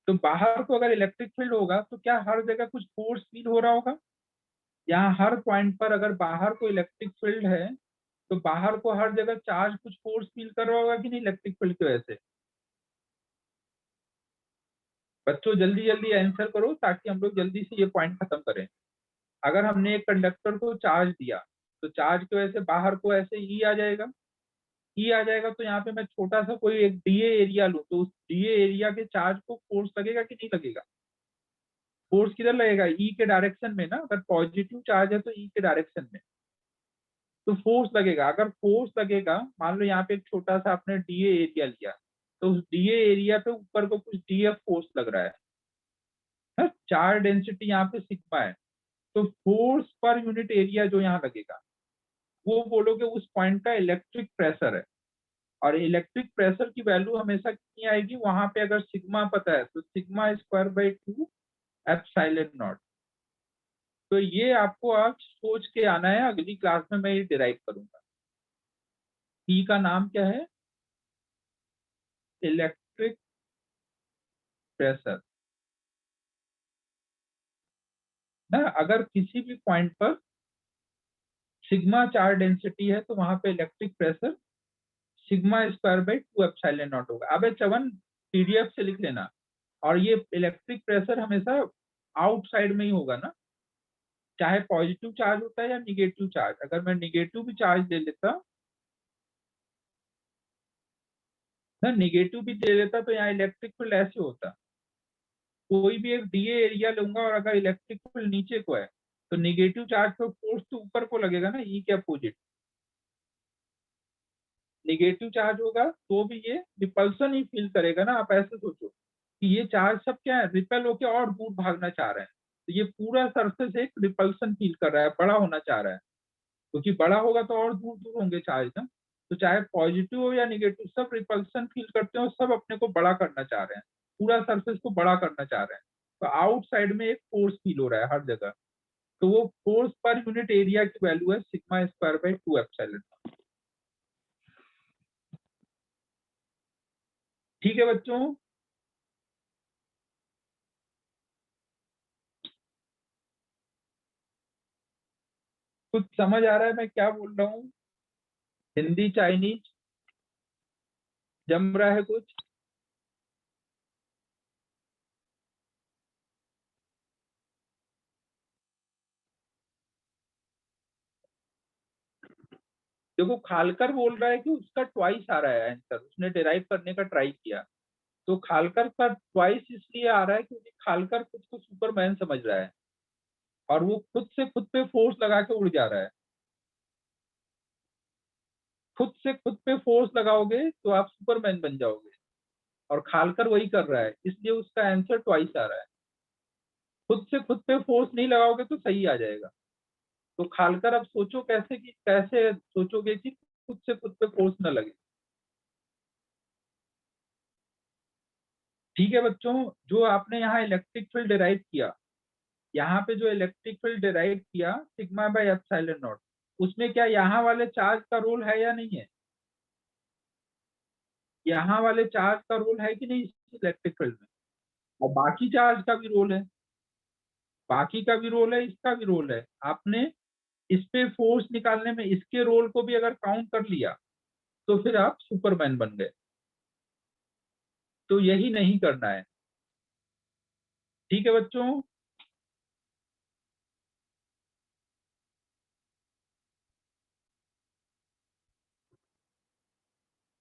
तो बाहर को अगर इलेक्ट्रिक फील्ड होगा तो क्या हर जगह कुछ फोर्स फील हो रहा होगा, यहाँ हर पॉइंट पर अगर बाहर को इलेक्ट्रिक फील्ड है, तो बाहर को हर जगह चार्ज कुछ फोर्स फील कर रहा होगा कि नहीं, इलेक्ट्रिक फील्ड की वजह से। बच्चों जल्दी जल्दी आंसर करो, ताकि हम लोग जल्दी से ये पॉइंट खत्म करें। अगर हमने एक कंडक्टर को चार्ज दिया, तो चार्ज की वजह से बाहर को ऐसे ई आ जाएगा, ई आ जाएगा, तो यहाँ पे मैं छोटा सा कोई एक डीए एरिया लूँ, तो उस डीए एरिया के चार्ज को फोर्स लगेगा कि नहीं लगेगा, फोर्स किधर लगेगा, ई के डायरेक्शन में ना, अगर पॉजिटिव चार्ज है तो ई के डायरेक्शन में। तो फोर्स लगेगा। अगर फोर्स लगेगा, मान लो यहाँ पे एक छोटा सा आपने डीए एरिया लिया, तो उस डीए एरिया पे ऊपर को कुछ डीएफ फोर्स लग रहा है, चार्ज डेंसिटी यहाँ पे सिग्मा है, तो फोर्स पर यूनिट एरिया जो यहाँ लगेगा वो बोलोगे उस पॉइंट का इलेक्ट्रिक प्रेशर है। और इलेक्ट्रिक प्रेशर की वैल्यू हमेशा कितनी आएगी, वहां पे अगर सिग्मा पता है तो sigma square by 2 epsilon not. तो ये आपको आज सोच के आना है, अगली क्लास में मैं ये डिराइव करूंगा। पी का नाम क्या है, इलेक्ट्रिक प्रेशर ना। अगर किसी भी पॉइंट पर सिग्मा चार्ज डेंसिटी है तो वहां पे electric pressure sigma square by 2 epsilon not होगा। अब चवन पीडीएफ से लिख लेना। और ये इलेक्ट्रिक प्रेशर हमेशा आउटसाइड में ही होगा ना, चाहे पॉजिटिव चार्ज होता है या निगेटिव चार्ज। अगर मैं निगेटिव भी चार्ज ले लेता ना, निगेटिव भी दे लेता तो यहाँ इलेक्ट्रिक फील्ड ऐसे होता। कोई भी एक डीए एरिया लूंगा और अगर इलेक्ट्रिक फील्ड नीचे को है तो निगेटिव चार्ज पर फोर्स तो ऊपर को लगेगा ना, ई के अपोजिट। निगेटिव चार्ज होगा तो भी ये रिपल्सन ही फील करेगा ना। आप ऐसे सोचो कि ये चार्ज सब क्या है, रिपेल होके और दूर भागना चाह रहे हैं, तो ये पूरा सरफेस एक रिपल्सन फील कर रहा है, बड़ा होना चाह रहा है, क्योंकि बड़ा होगा तो और दूर दूर होंगे चार्ज ना। तो चाहे पॉजिटिव हो या निगेटिव, सब रिपल्सन फील करते हैं और सब अपने को बड़ा करना चाह रहे हैं, पूरा सरफेस को बड़ा करना चाह रहे हैं। तो आउटसाइड में एक फोर्स फील हो रहा है हर जगह, तो वो फोर्स पर यूनिट एरिया की वैल्यू है सिग्मा स्क्वायर बाई 2 एप्सिलॉन। ठीक है बच्चों, कुछ समझ आ रहा है मैं क्या बोल रहा हूँ? हिंदी चाइनीज जम रहा है कुछ? देखो खालकर बोल रहा है कि उसका ट्वाइस आ रहा है आंसर, उसने डिराइव करने का ट्राई किया। तो खालकर का ट्वाइस इसलिए आ रहा है क्योंकि खालकर खुद को सुपरमैन समझ रहा है और वो खुद से खुद पे फोर्स लगा के उड़ जा रहा है। खुद से खुद पे फोर्स लगाओगे तो आप सुपरमैन बन जाओगे, और खालकर वही कर रहा है, इसलिए उसका आंसर ट्वाइस आ रहा है। खुद से खुद पे फोर्स नहीं लगाओगे तो सही आ जाएगा। तो खालकर अब सोचो कैसे, कि कैसे सोचोगे कि खुद से खुद पे फोर्स न लगे। ठीक है बच्चों, जो आपने यहाँ इलेक्ट्रिक फील्ड डिराइव किया, यहाँ पे जो इलेक्ट्रिक फील्ड डिराइव किया सिग्मा बाई एप्सिलॉन नॉट, उसमें क्या यहाँ वाले चार्ज का रोल है या नहीं है? यहाँ वाले चार्ज का रोल है कि नहीं इलेक्ट्रिक फील्ड में? और बाकी चार्ज का भी रोल है, बाकी का भी रोल है, इसका भी रोल है। आपने इस पे फोर्स निकालने में इसके रोल को भी अगर काउंट कर लिया तो फिर आप सुपरमैन बन गए। तो यही नहीं करना है। ठीक है बच्चों,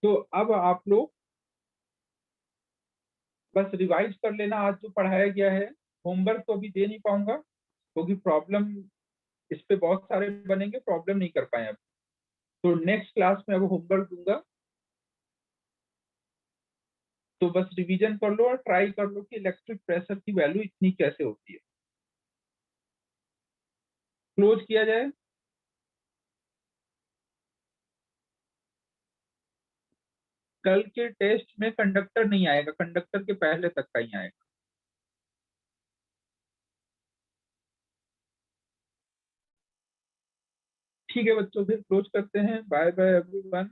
तो अब आप लोग बस रिवाइज कर लेना आज जो पढ़ाया गया है। होमवर्क तो अभी दे नहीं पाऊंगा क्योंकि प्रॉब्लम इस पे बहुत सारे बनेंगे, प्रॉब्लम नहीं कर पाए अब। तो नेक्स्ट क्लास में अब होमवर्क दूंगा, तो बस रिवीजन कर लो और ट्राई कर लो कि इलेक्ट्रिक प्रेशर की वैल्यू इतनी कैसे होती है। क्लोज किया जाए। कल के टेस्ट में कंडक्टर नहीं आएगा, कंडक्टर के पहले तक का ही आएगा। ठीक है बच्चों, फिर क्लोज करते हैं। Bye bye everyone.